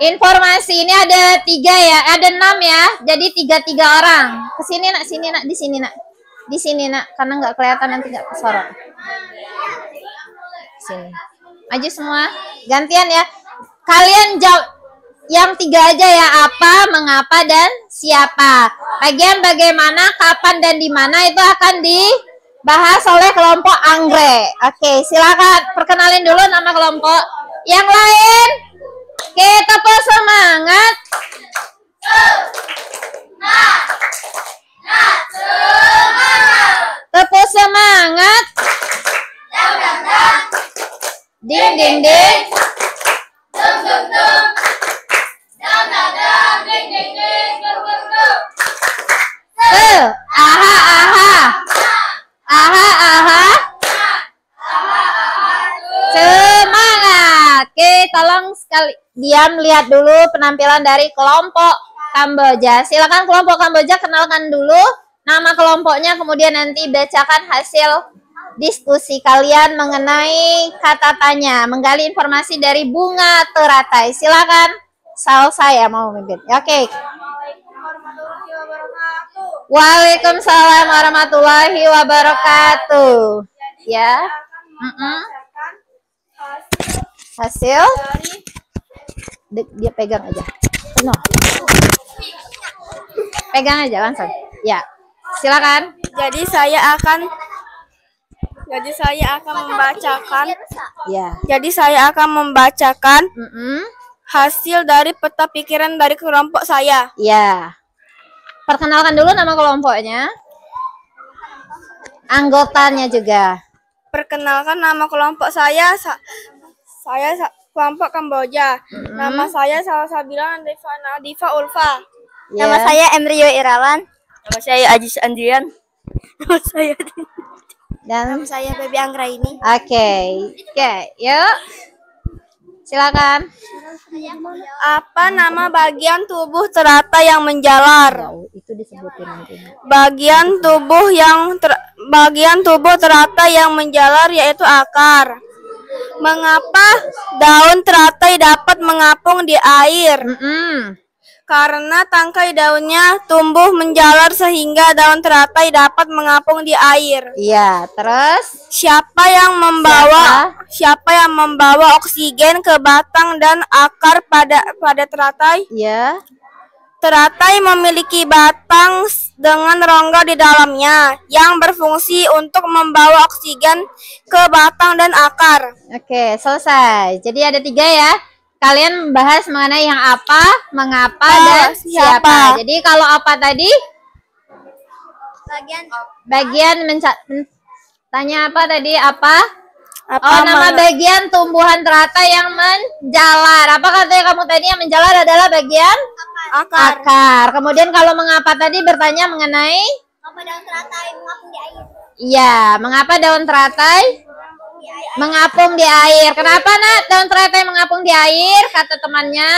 informasi. Ini ada 3 ya, ada 6 ya. Jadi 3 orang. Kesini nak, sini nak, di sini nak, di sini nak, karena nggak kelihatan nanti nggak kesorot. Sini, maju semua, gantian ya. Kalian jawab yang 3 aja ya, apa, mengapa, dan siapa. Bagian bagaimana, kapan, dan di mana itu akan dibahas oleh kelompok Anggrek. Oke, silakan perkenalin dulu nama kelompok. Yang lain, kita tepuk semangat. Tepuk semangat. Ding ding ding. Aha aha. Aha aha. Semangat. Oke, tolong sekali diam, lihat dulu penampilan dari kelompok Kamboja. Silakan kelompok Kamboja kenalkan dulu nama kelompoknya, kemudian nanti bacakan hasil diskusi kalian mengenai kata tanya, menggali informasi dari bunga teratai. Silakan. Saya mau memimpin. Oke. Waalaikumsalam warahmatullahi wabarakatuh. Ya. Hasil. Dia pegang aja. No. Pegang aja langsung. Ya. Silakan. Jadi saya akan membacakan. Ya. Jadi saya akan membacakan hasil dari peta pikiran dari kelompok saya. Ya. Perkenalkan dulu nama kelompoknya. Anggotanya juga. Perkenalkan nama kelompok saya. Saya kelompok Kamboja. Nama saya Salsabila Diva Ulfa. Ya. Nama saya Emrio Irawan. Nama saya Ajis Andrian. Nama saya Dan saya Baby Anggra ini. Oke, yuk. Silakan. Apa nama bagian tubuh teratai yang menjalar? Itu disebutin nanti. Bagian tubuh teratai yang menjalar yaitu akar. Mengapa daun teratai dapat mengapung di air? Karena tangkai daunnya tumbuh menjalar sehingga daun teratai dapat mengapung di air. Iya, terus Siapa yang membawa oksigen ke batang dan akar pada teratai? ya. Teratai memiliki batang dengan rongga di dalamnya yang berfungsi untuk membawa oksigen ke batang dan akar. Oke, selesai. Jadi ada 3 ya. Kalian bahas mengenai yang apa, mengapa, dan siapa. Jadi kalau apa tadi? Bagian tanya apa tadi? Apa? Nama bagian tumbuhan teratai yang menjalar. Apa katanya kamu tadi? Yang menjalar adalah bagian akar. Kemudian kalau mengapa tadi bertanya mengenai? Mengapa daun teratai mengapung di air? Iya, mengapa daun teratai mengapung di air? Kenapa nak daun teratai mengapung di air? Kata temannya.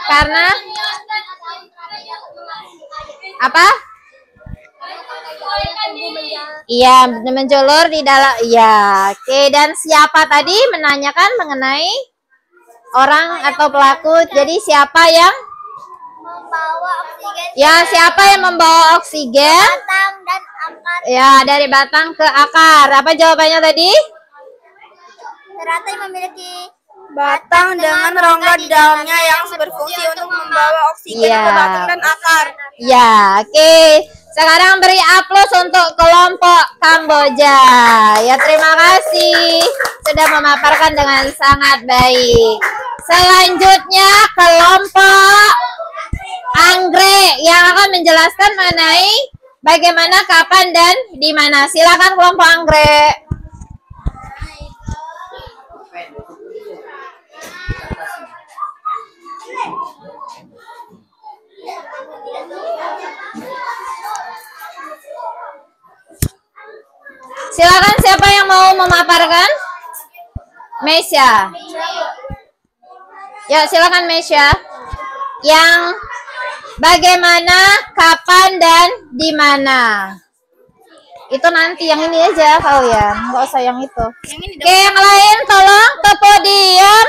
Karena apa? Iya, menjulur di dalam. Iya, oke. Dan siapa tadi menanyakan mengenai orang atau pelaku. Jadi siapa yang Membawa oksigen. ya siapa yang membawa oksigen? Batang dan akar. Ya, dari batang ke akar. Apa jawabannya tadi? Teratai memiliki batang dengan rongga di dalamnya yang berfungsi untuk membawa oksigen Iya. ke batang dan akar. Ya, oke. Sekarang beri aplaus untuk kelompok Kamboja. Ya, terima kasih sudah memaparkan dengan sangat baik. Selanjutnya kelompok Anggrek yang akan menjelaskan mengenai bagaimana, kapan, dan di mana. Silakan kelompok Anggrek. Silakan siapa yang mau memaparkan? Mesya. Ya, silakan Mesya. Yang bagaimana, kapan, dan di mana. Itu nanti, yang ini aja kalian, nggak usah yang itu. Oke, yang lain tolong ke podium.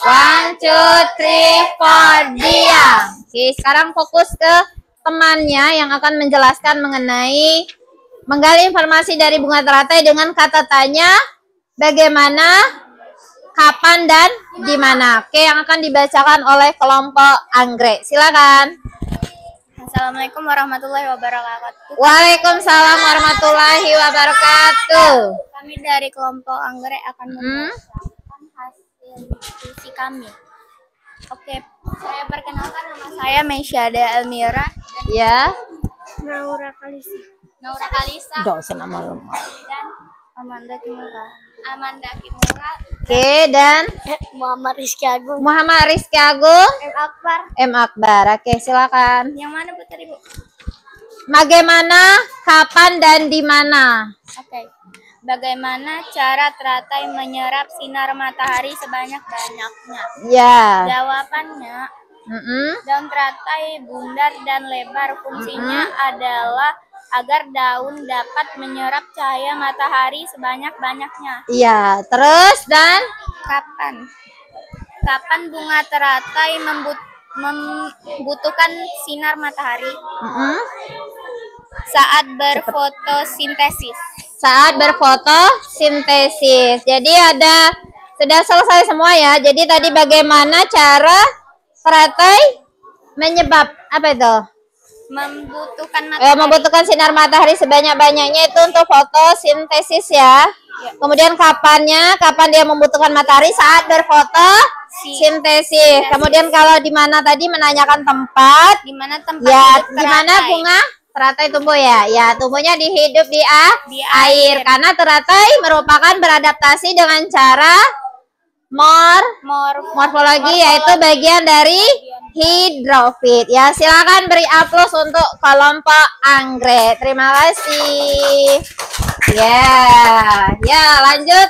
One, two, three, four, diam. Oke, sekarang fokus ke temannya yang akan menjelaskan mengenai menggali informasi dari bunga teratai dengan kata tanya bagaimana, kapan, dan di mana. Oke, yang akan dibacakan oleh kelompok Anggrek. Silakan. Assalamualaikum warahmatullahi wabarakatuh. Waalaikumsalam warahmatullahi wabarakatuh. Kami dari kelompok Anggrek akan membacakan hasil diskusi kami. Oke, saya perkenalkan, nama saya Meisyada Elmira Ya. Naura Kalisa Gak usah nama lama. dan Amanda Kimura. Oke, dan Muhammad Rizky Agung. Muhammad Rizky Agung. Akbar. M. Akbar. Oke, silakan. Yang mana Bu tadi, Bu? Bagaimana, kapan, dan di mana? Oke. Bagaimana cara teratai menyerap sinar matahari sebanyak-banyaknya? Ya. Jawabannya, daun teratai bundar dan lebar. Fungsinya adalah agar daun dapat menyerap cahaya matahari sebanyak-banyaknya. Iya, terus dan Kapan? Kapan bunga teratai membutuhkan sinar matahari? Saat berfotosintesis. saat berfotosintesis. Jadi sudah selesai semua ya. Jadi tadi bagaimana cara teratai apa itu? Membutuhkan sinar matahari sebanyak-banyaknya itu untuk fotosintesis ya. Kemudian kapan dia membutuhkan matahari? Saat berfotosintesis. Kemudian kalau di mana tadi menanyakan tempat? Di mana tempat Ya, hidup di mana teratai? bunga teratai tumbuh ya? Ya, tumbuhnya hidup di air. Karena teratai merupakan beradaptasi dengan cara morfologi, yaitu bagian dari hidrofit. Ya, silakan beri aplaus untuk kelompok Anggrek. Terima kasih. Ya, lanjut.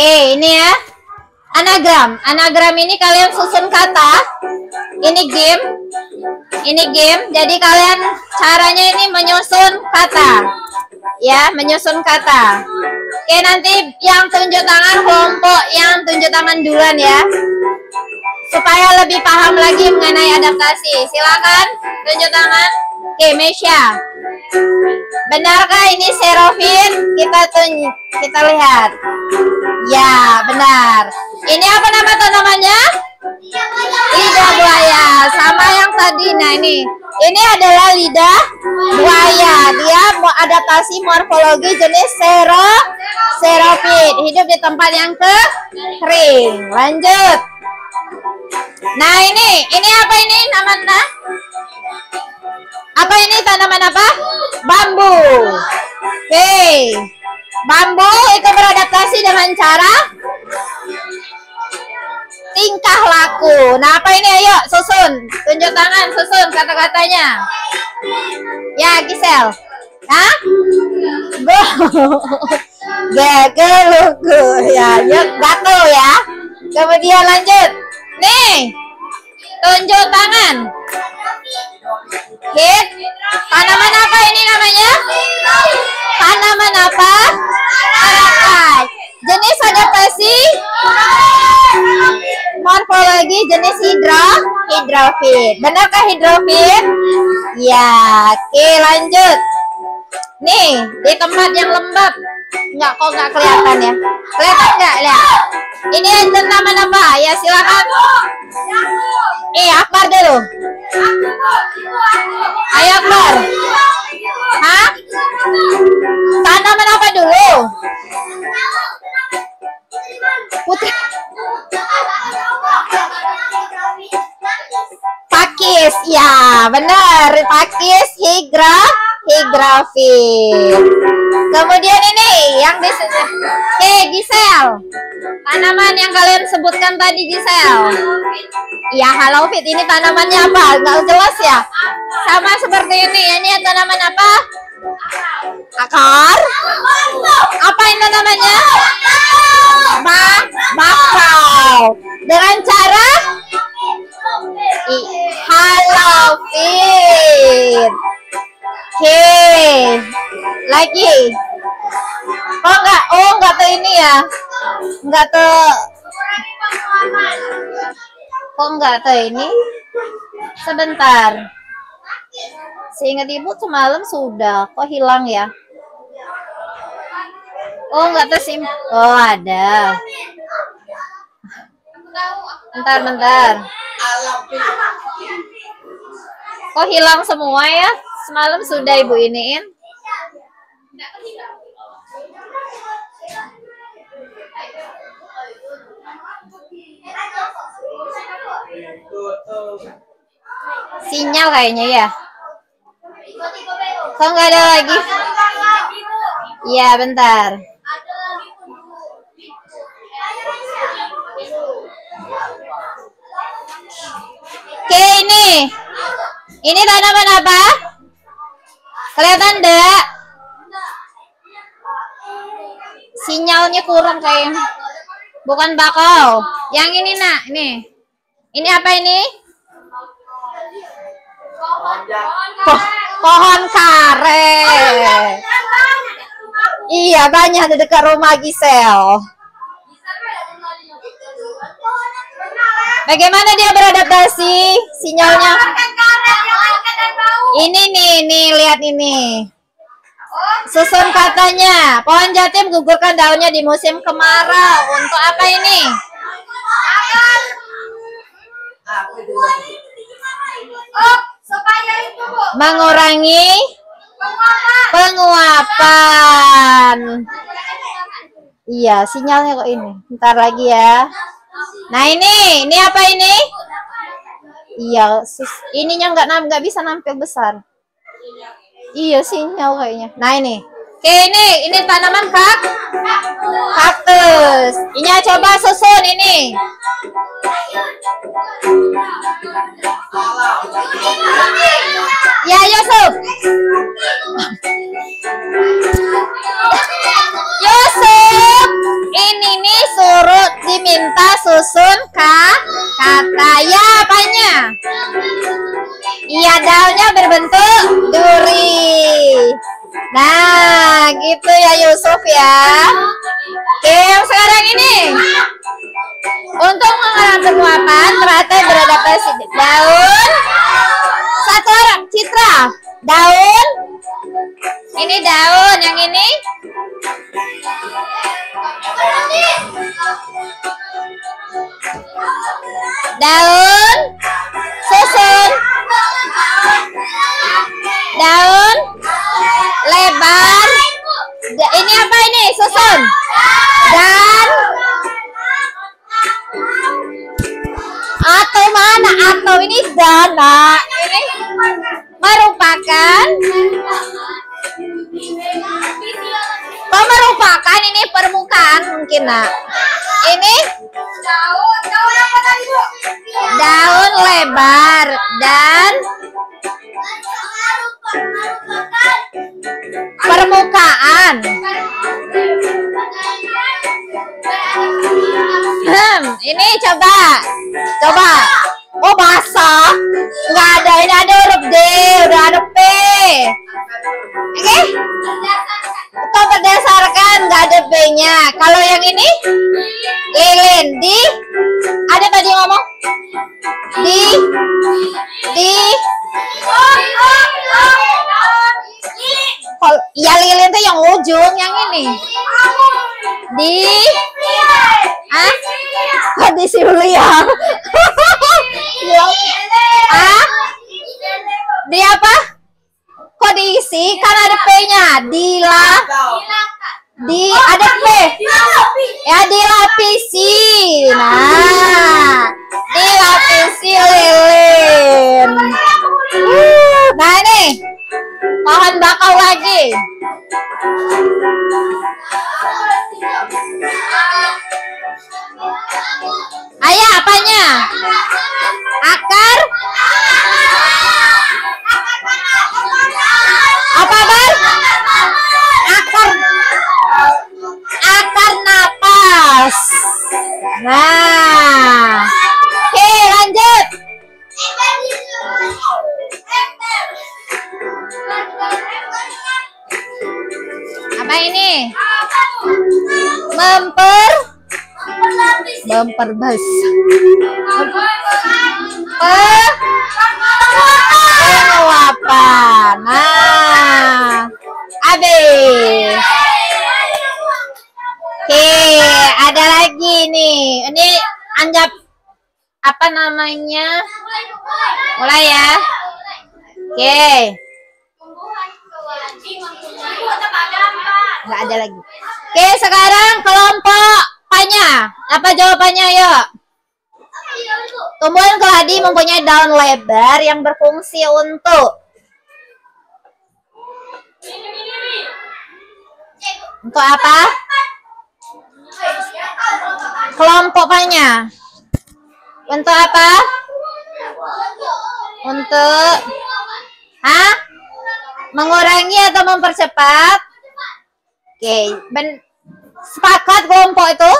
Oke, ini ya. Anagram. Anagram ini kalian susun kata. Ini game. Ini game. Jadi kalian caranya ini menyusun kata. Ya, menyusun kata. Oke, nanti yang tunjuk tangan kelompok yang tunjuk tangan duluan ya. Supaya lebih paham lagi mengenai adaptasi. Silakan tunjuk tangan. Oke, Mesya. Benarkah ini Serofin? Kita lihat. Ya, benar. Ini apa nama tanamannya? Lidah buaya. Sama yang tadi. Nah, ini adalah lidah buaya. Dia mau adaptasi morfologi jenis Serofin. Hidup di tempat yang kering. Lanjut. Nah, ini apa ini namanya? Apa ini tanaman apa? Bambu. Oke. Bambu itu beradaptasi dengan cara tingkah laku. Nah, apa ini? Ayo, susun. Tunjuk tangan, susun kata-katanya. Ya, Gisel. Hah? Gegelugu. Ya, yuk, gatel ya. Kemudian lanjut. Nih. Tunjuk tangan. Hit. Tanaman apa ini namanya? Tanaman apa? Arakai. Jenis adaptasi morfologi jenis hidrofit. Benarkah hidrofit? Ya, oke, lanjut. Nih, di tempat yang lembab. Nggak kelihatan ya? Kelihatan nggak? Lihat. Ini tanaman apa? Ya, silakan. Akbar dulu. Ayo, Akbar. Hah? Tanaman apa dulu? Putri. Pakis. Ya, benar. Pakis hidrofit. Kemudian ini yang di sini. Gisel. Tanaman yang kalian sebutkan tadi, Gisel. Ya, halofit. Ini tanamannya apa? Nggak jelas ya? Sama seperti ini. Ini tanaman apa? Akar. Apa ini namanya? Bakau. Dengan cara halofit. Oke. Lagi. Enggak tuh ini ya. Enggak tuh. Kok enggak tuh ini? Sebentar. Seingat ibu semalam sudah. Kok hilang ya? Oh, enggak tersim. Oh, ada. Bentar. Kok hilang semua ya? Semalam sudah ibu iniin. Sinyal kayaknya ya. Kok nggak ada lagi? Iya, bentar. Oke, ini tanaman apa? Kelihatan enggak? Sinyalnya kurang kayaknya. Bukan bakau. Yang ini, Nak. Ini apa ini? Pohon karet. Iya, banyak di dekat rumah Gisel. Bagaimana dia beradaptasi? Sinyalnya. Ini nih, lihat ini. Susun katanya. Pohon jati menggugurkan daunnya di musim kemarau. Untuk apa ini? Mengurangi penguapan. Iya, sinyalnya kok ini. Bentar lagi ya. Nah, ini apa ini? Iya, ininya nggak bisa nampil besar. Iya, sinyal kayaknya. Nah, ini. Oke, ini tanaman kaktus. Ini coba susun ini. Ya, Yusuf. Yusuf, ini nih Iya, daunnya berbentuk duri. Nah, gitu ya Yusuf ya. Oke, yang sekarang ini. Untuk mengarang penguapan, teratai beradaptasi daun. Satu orang, Citra. Daun. Ini daun, yang ini. Daun. Susun. Daun. Lebar. Ini apa ini? Susun. Dan atau mana? Atau ini dana. Ini merupakan merupakan ini permukaan mungkin nak. Ini daun lebar dan permukaan. Ini coba. Oh basah. Nggak ada, ini ada huruf D, udah ada P. Oke? Itu berdasarkan nggak ada B-nya. Kalau yang ini lilin di ada tadi ngomong di ya lilin itu yang ujung, yang ini di di Siulia. Di apa? Kok diisi? Kan ada P-nya. Ada P. Ya, dilapisi. Nah, dilapisi lilin. Nah, ini pohon bakau lagi. Ayah, apanya? Akar? Apa, Bang? Akar napas. Nah. Oke, lanjut. Apa ini? Memperbas. Penguapan. Nah, habis. Oke, ada lagi nih. Ini anggap apa namanya? Mulai ya. Oke. Nggak ada lagi. Oke, sekarang kelompok apanya? Apa jawabannya, yuk? Tumbuhan keladi mempunyai daun lebar yang berfungsi untuk apa? Kelompoknya untuk apa? Untuk mengurangi atau mempercepat? Oke, sepakat kelompok itu?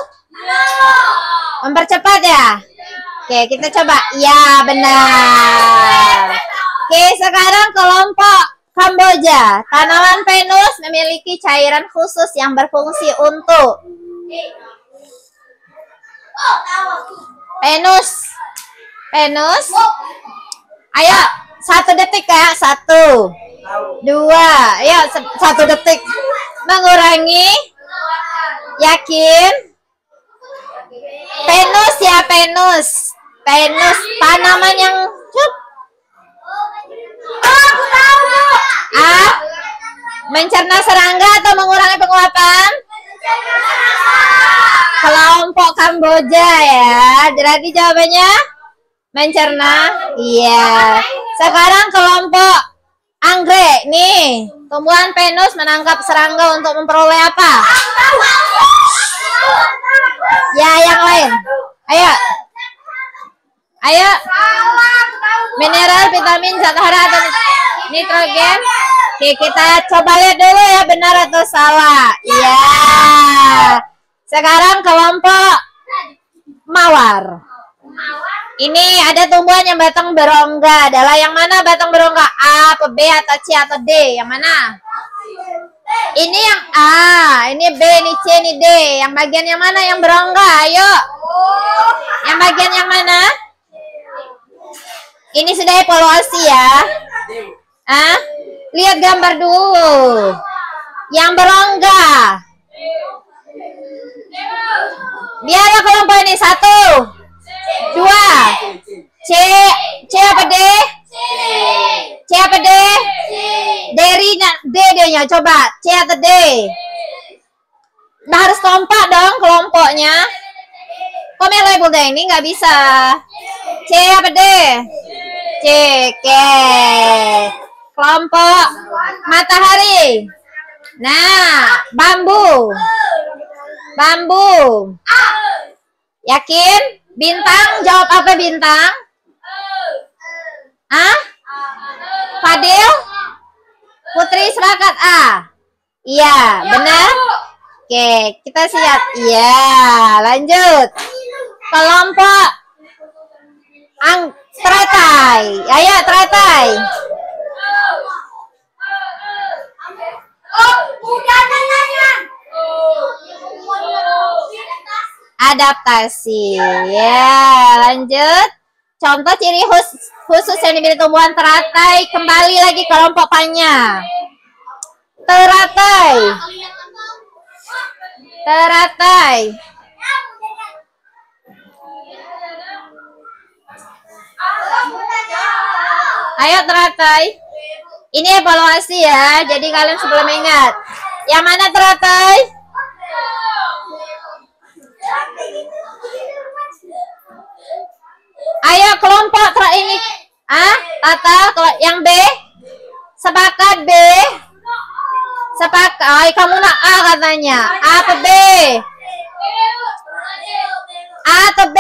Mempercepat ya? Oke, kita coba. Ya, benar. Oke, sekarang kelompok Kamboja. Tanaman pinus memiliki cairan khusus yang berfungsi untuk Pinus. Ayo, 1 detik ya. 1, 2, ayo 1 detik. Mengurangi. Yakin? Pinus ya, Pinus. Tanaman yang mencerna serangga atau mengurangi penguapan? Kelompok Kamboja ya. Jadi jawabannya mencerna. Iya. Sekarang kelompok anggrek nih. Tumbuhan pinus menangkap serangga untuk memperoleh apa? Ya, yang lain. Ayo. Mineral, vitamin, zat hara atau nitrogen. Oke, kita coba lihat dulu ya benar atau salah. Iya. Sekarang kelompok mawar. Ini ada tumbuhan yang batang berongga. Adalah yang mana batang berongga? A, apa B, atau C, atau D? Yang mana? Ini yang A, ini B, ini C, ini D. Yang bagian yang mana yang berongga? Ayo. Yang bagian yang mana? Ini sudah evaluasi ya. Lihat gambar dulu. Yang berongga. Biarlah kelompok ini 1, 2. C apa D? C apa D? Dari D-nya coba. C atau D? Harus kompak dong kelompoknya. Kok melebel deh ini nggak bisa. C apa D? C. Oke. Kelompok matahari. Nah, bambu. Yakin? Bintang, jawab apa bintang? Fadil? Putri Serakat A. Iya, benar? Oke, kita siap. Iya, lanjut. Kelompok teratai. Ayo, teratai. Adaptasi. Ya, lanjut. Contoh ciri khusus yang dimiliki tumbuhan teratai. Kembali lagi kelompok pannya. Teratai. Ayo teratai. Ini evaluasi ya. Jadi kalian sebelum ingat. Yang mana teratai? Ayo kelompok ini. Yang B. Sepakat B. Sepakat. Kamu nak A katanya. A atau B? A atau B?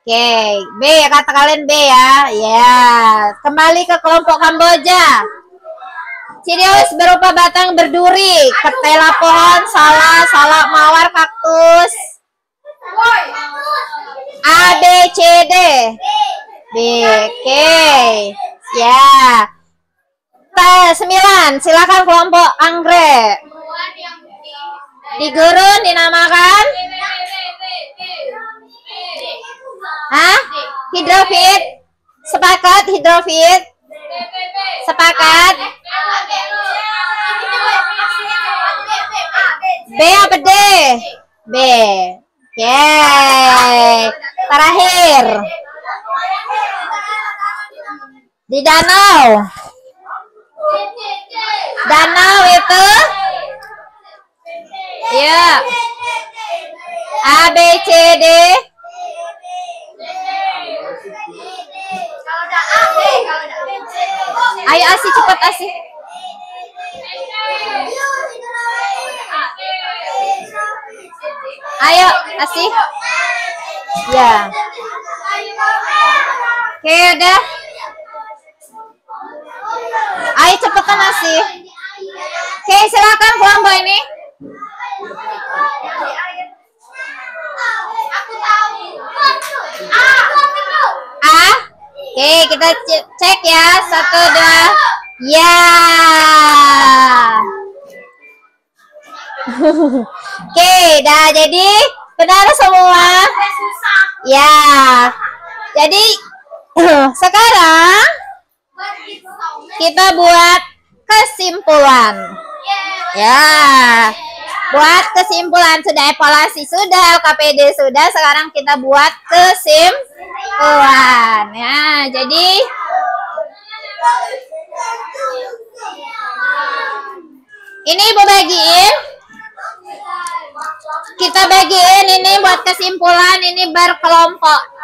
Oke, B kata kalian B ya. Ya, kembali ke kelompok Kamboja. Ciri khas berupa batang berduri, ketela pohon, salak mawar, kaktus. A, B, C, D. B, oke. Ya. 9, silakan kelompok anggrek. Di gurun dinamakan? Hidrofit. Sepakat hidrofit? Sepakat? B apa D? B. Oke. Terakhir. Di danau. Danau itu? Ya. A, B, C, D. Ayo Asi cepat Asi. Ayo Asi. Ya. Oke udah. Ayo cepetan Asi. Oke silakan kelompok ini. A. Oke kita cek ya. 1, 2. Ya. Oke, dah jadi benar semua. Ya. Jadi sekarang kita buat kesimpulan. Ya. Buat kesimpulan, sudah evaluasi sudah, LKPD sudah, sekarang kita buat kesimpulan. Ya, jadi ini Ibu bagiin. Kita bagiin ini buat kesimpulan, ini berkelompok.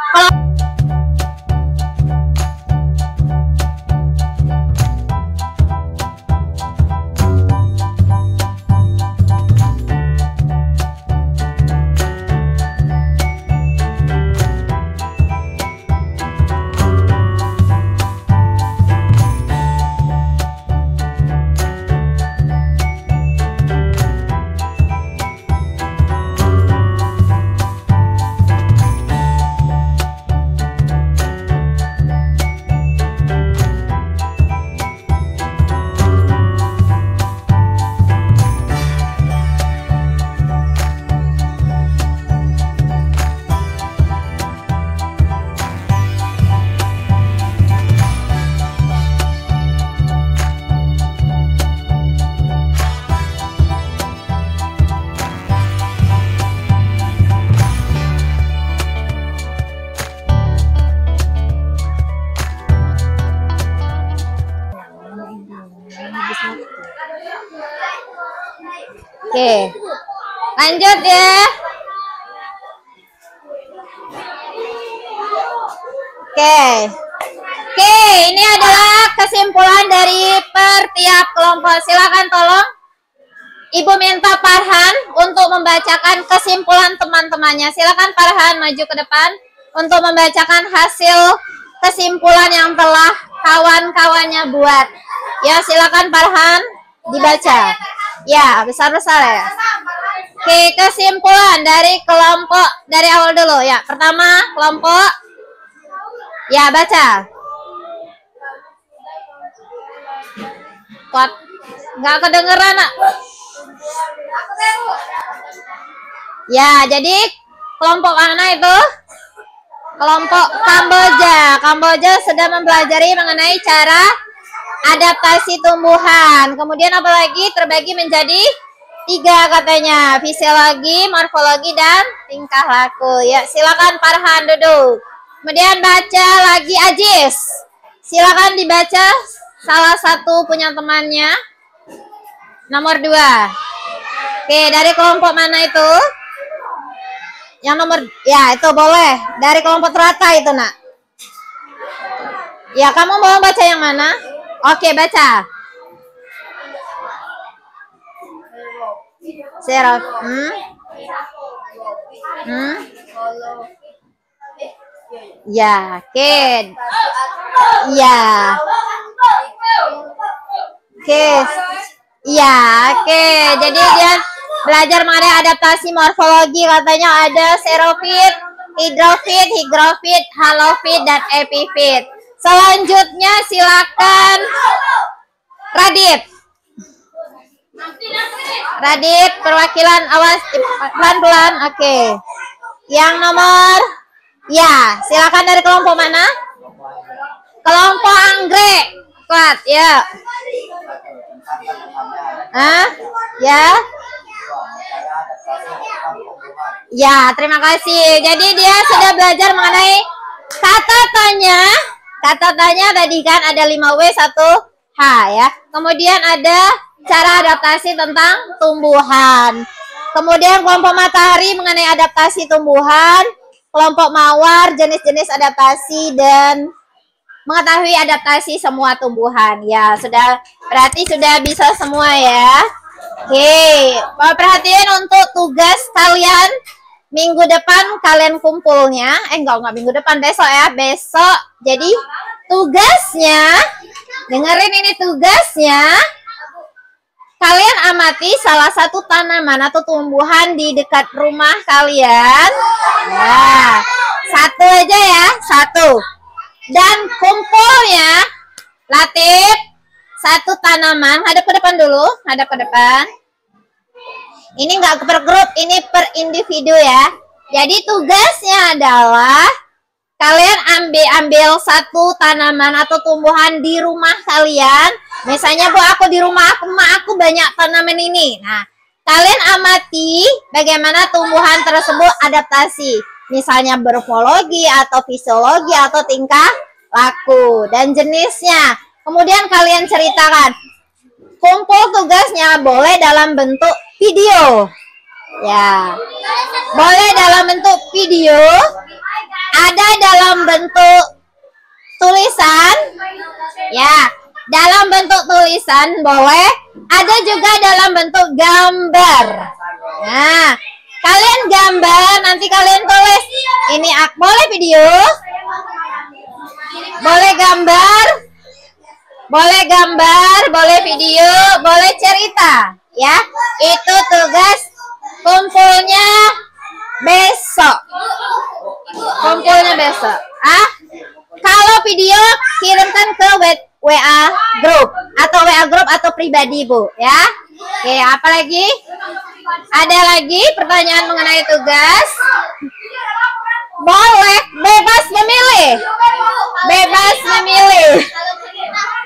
Oke. Lanjut ya. Oke, ini adalah kesimpulan dari per tiap kelompok. Silakan tolong Ibu minta Farhan untuk membacakan kesimpulan teman-temannya. Silakan Farhan maju ke depan untuk membacakan hasil kesimpulan yang telah kawan-kawannya buat. Ya, silakan Farhan dibaca. Ya, besar-besar ya. Oke, kesimpulan dari kelompok dari awal dulu ya. Pertama, kelompok. Ya, baca. Kuat. Nggak kedengeran, Nak. Ya, jadi kelompok mana itu? Kelompok Kamboja. Kamboja sedang mempelajari mengenai cara adaptasi tumbuhan. Kemudian apa lagi? Terbagi menjadi 3 katanya. Fisiologi, morfologi, dan tingkah laku. Ya, silakan Farhan duduk. Kemudian baca lagi Ajis. Silakan dibaca salah satu punya temannya. Nomor 2. Oke, dari kelompok mana itu? Yang nomor, ya itu boleh. Dari kelompok teratai itu, Nak. Ya, kamu mau baca yang mana? Oke, baca. Seraf. Ya, oke. Ya. Oke. Ya, oke. Jadi dia belajar mengenai adaptasi morfologi, katanya ada xerofit, hidrofit, higrofit, halofit, dan epifit. Selanjutnya silakan Radit. Radit, perwakilan, awas pelan-pelan. Oke. Yang nomor, ya, silakan dari kelompok mana? Kelompok anggrek. Kuat, ya. Ya. Ya, terima kasih. Jadi dia sudah belajar mengenai kata tanya. Kata tanya tadi kan ada 5W 1H ya. Kemudian ada cara adaptasi tentang tumbuhan. Kemudian kelompok matahari mengenai adaptasi tumbuhan. Kelompok mawar jenis-jenis adaptasi dan mengetahui adaptasi semua tumbuhan. Ya, sudah berarti sudah bisa semua ya. Oke, perhatian untuk tugas kalian minggu depan kalian kumpulnya. Enggak minggu depan, besok ya. Besok. Jadi tugasnya, dengerin ini tugasnya. Kalian amati salah satu tanaman atau tumbuhan di dekat rumah kalian. Nah, satu aja ya, satu. Dan kumpulnya, Latif, satu tanaman, hadap ke depan dulu, hadap ke depan. Ini enggak per grup, ini per individu ya. Jadi tugasnya adalah kalian ambil satu tanaman atau tumbuhan di rumah kalian. Misalnya, Bu, aku di rumah aku banyak tanaman ini. Nah, kalian amati bagaimana tumbuhan tersebut adaptasi. Misalnya morfologi atau fisiologi atau tingkah laku dan jenisnya. Kemudian kalian ceritakan. Kumpul tugasnya boleh dalam bentuk video. Ya. Boleh dalam bentuk video. Ada dalam bentuk tulisan. Ya. Dalam bentuk tulisan boleh. Ada juga dalam bentuk gambar. Nah, kalian gambar, nanti kalian tulis. Ini boleh video. Boleh gambar. Boleh gambar, boleh video, boleh cerita. Ya, itu tugas kumpulnya besok. Kumpulnya besok. Kalau video kirimkan ke WA grup atau pribadi, Bu, ya. Oke, apa lagi? Ada lagi pertanyaan mengenai tugas? Boleh, bebas memilih. Bebas memilih.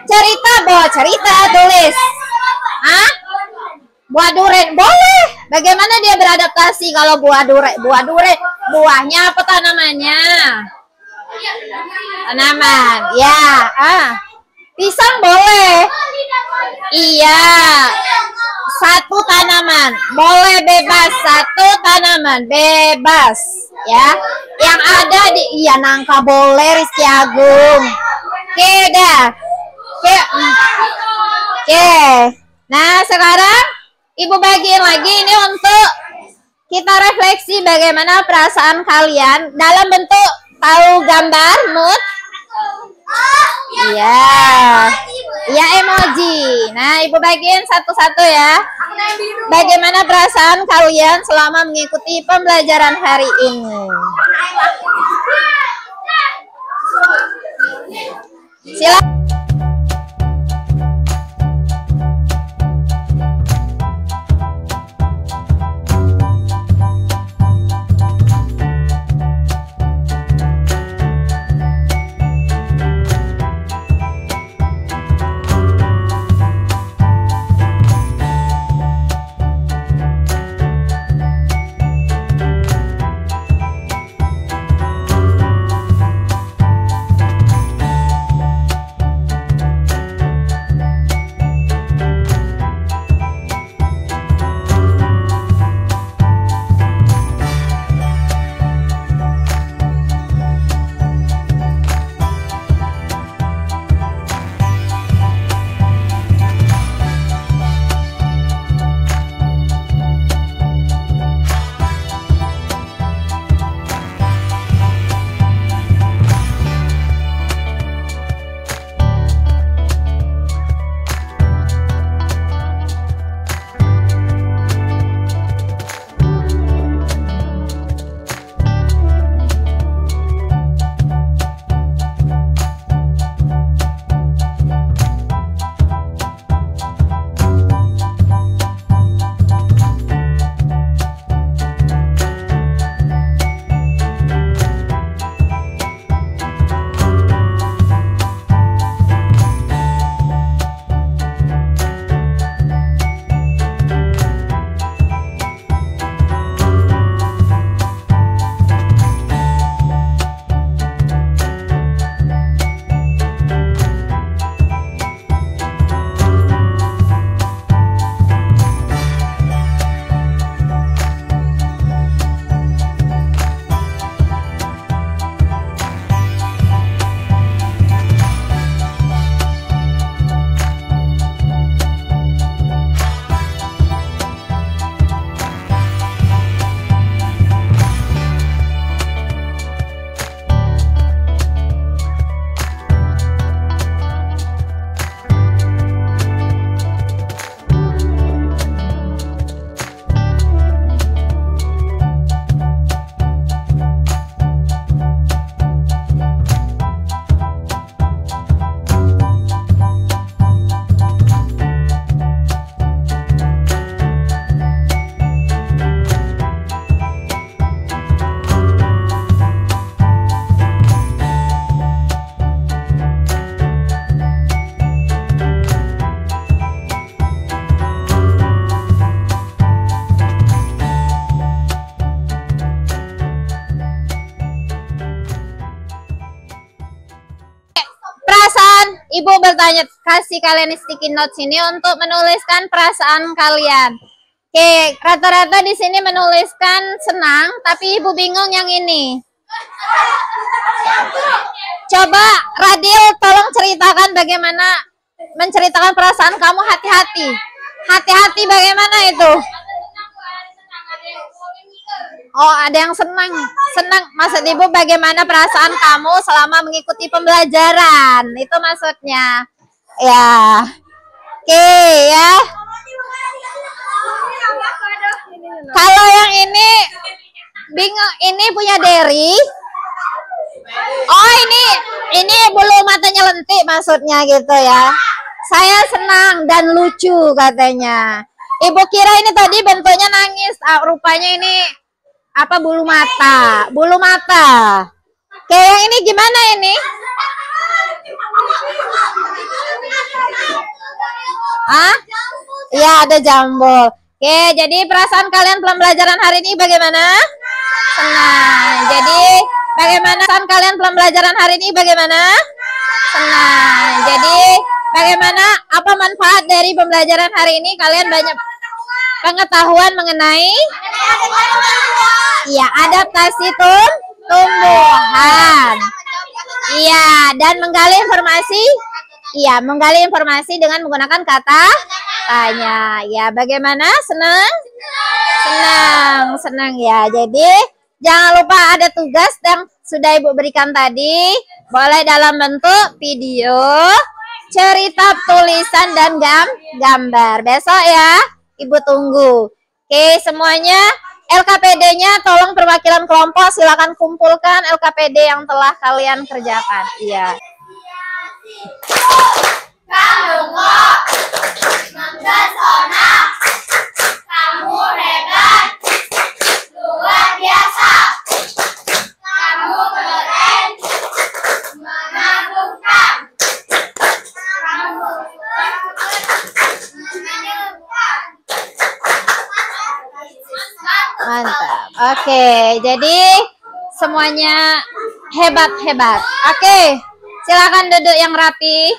Cerita, cerita tulis. Buah durian boleh. Bagaimana dia beradaptasi kalau buah durian? Buahnya apa tanamannya? Tanaman. Ya, pisang boleh. Iya. satu tanaman. Boleh bebas satu tanaman, bebas ya. Yang ada di nangka boleh Rizky Agung. Oke, dah. Oke. Nah, sekarang Ibu bagiin lagi ini untuk kita refleksi bagaimana perasaan kalian dalam bentuk tahu gambar mood. Iya. Iya, emoji. Nah, Ibu bagiin satu-satu ya. Bagaimana perasaan kalian selama mengikuti pembelajaran hari ini? Silakan. Ibu bertanya, kasih kalian sticky notes ini untuk menuliskan perasaan kalian. Oke, rata-rata di sini menuliskan senang, tapi Ibu bingung yang ini. Coba Radil tolong ceritakan bagaimana menceritakan perasaan kamu hati-hati. Hati-hati bagaimana itu? Oh, ada yang senang. Senang. Maksud Ibu bagaimana perasaan kamu selama mengikuti pembelajaran? Itu maksudnya. Ya. Oke, ya. Kalau yang ini bingung, ini punya Derry. Oh, ini bulu matanya lentik maksudnya gitu ya. Saya senang dan lucu katanya. Ibu kira ini tadi bentuknya nangis, rupanya ini apa, bulu mata, bulu mata. Kayak yang ini gimana ini? Ah? Ya, ada jambul. Oke, jadi perasaan kalian pembelajaran hari ini bagaimana? Senang. Jadi bagaimana perasaan kalian pembelajaran hari ini bagaimana? Senang. Jadi bagaimana, apa manfaat dari pembelajaran hari ini? Kalian banyak pengetahuan mengenai ya adaptasi tumbuhan. Iya, dan menggali informasi dengan menggunakan kata tanya. Ya, bagaimana? Senang ya. Jadi jangan lupa ada tugas yang sudah Ibu berikan tadi, boleh dalam bentuk video, cerita, tulisan, dan gambar. Besok ya, Ibu tunggu. Oke, semuanya LKPD-nya tolong perwakilan kelompok silakan kumpulkan LKPD yang telah kalian kerjakan. Iya. Kamu kok mempesona, kamu hebat, luar biasa, kamu keren, mengagumkan, kamu menyenangkan. Mantap. Oke, jadi semuanya hebat-hebat. Oke, silakan duduk yang rapi.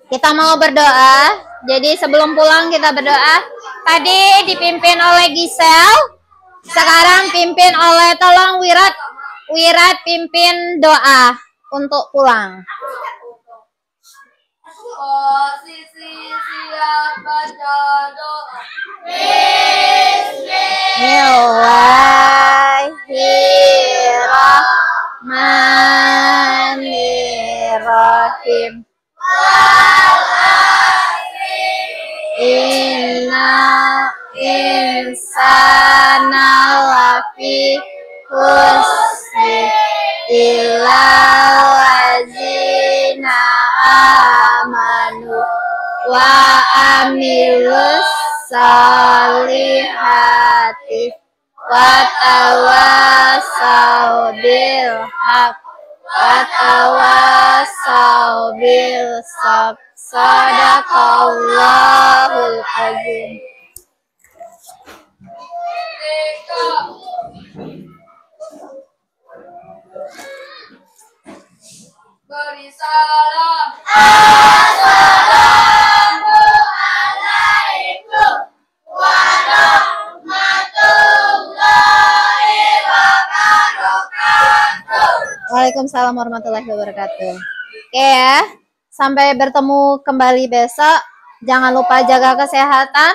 Kita mau berdoa. Jadi sebelum pulang kita berdoa. Tadi dipimpin oleh Gisel. Sekarang pimpin oleh, tolong Wirat pimpin doa untuk pulang. Posisi siap baca doa. Bismillahirrahmanirrahim. Inna insana lafi khusri illa wazina amanu wa amilus salihati wa tawasau bil haq wa tawasau bil sabr. Sadaqallahul azim. Beri salam. Assalamualaikum warahmatullahi wabarakatuh. Waalaikumsalam warahmatullahi wabarakatuh. Oke ya, sampai bertemu kembali besok. Jangan lupa jaga kesehatan.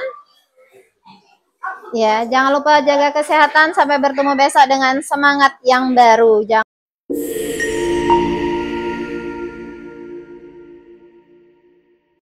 Ya, jangan lupa jaga kesehatan. Sampai bertemu besok dengan semangat yang baru. Jangan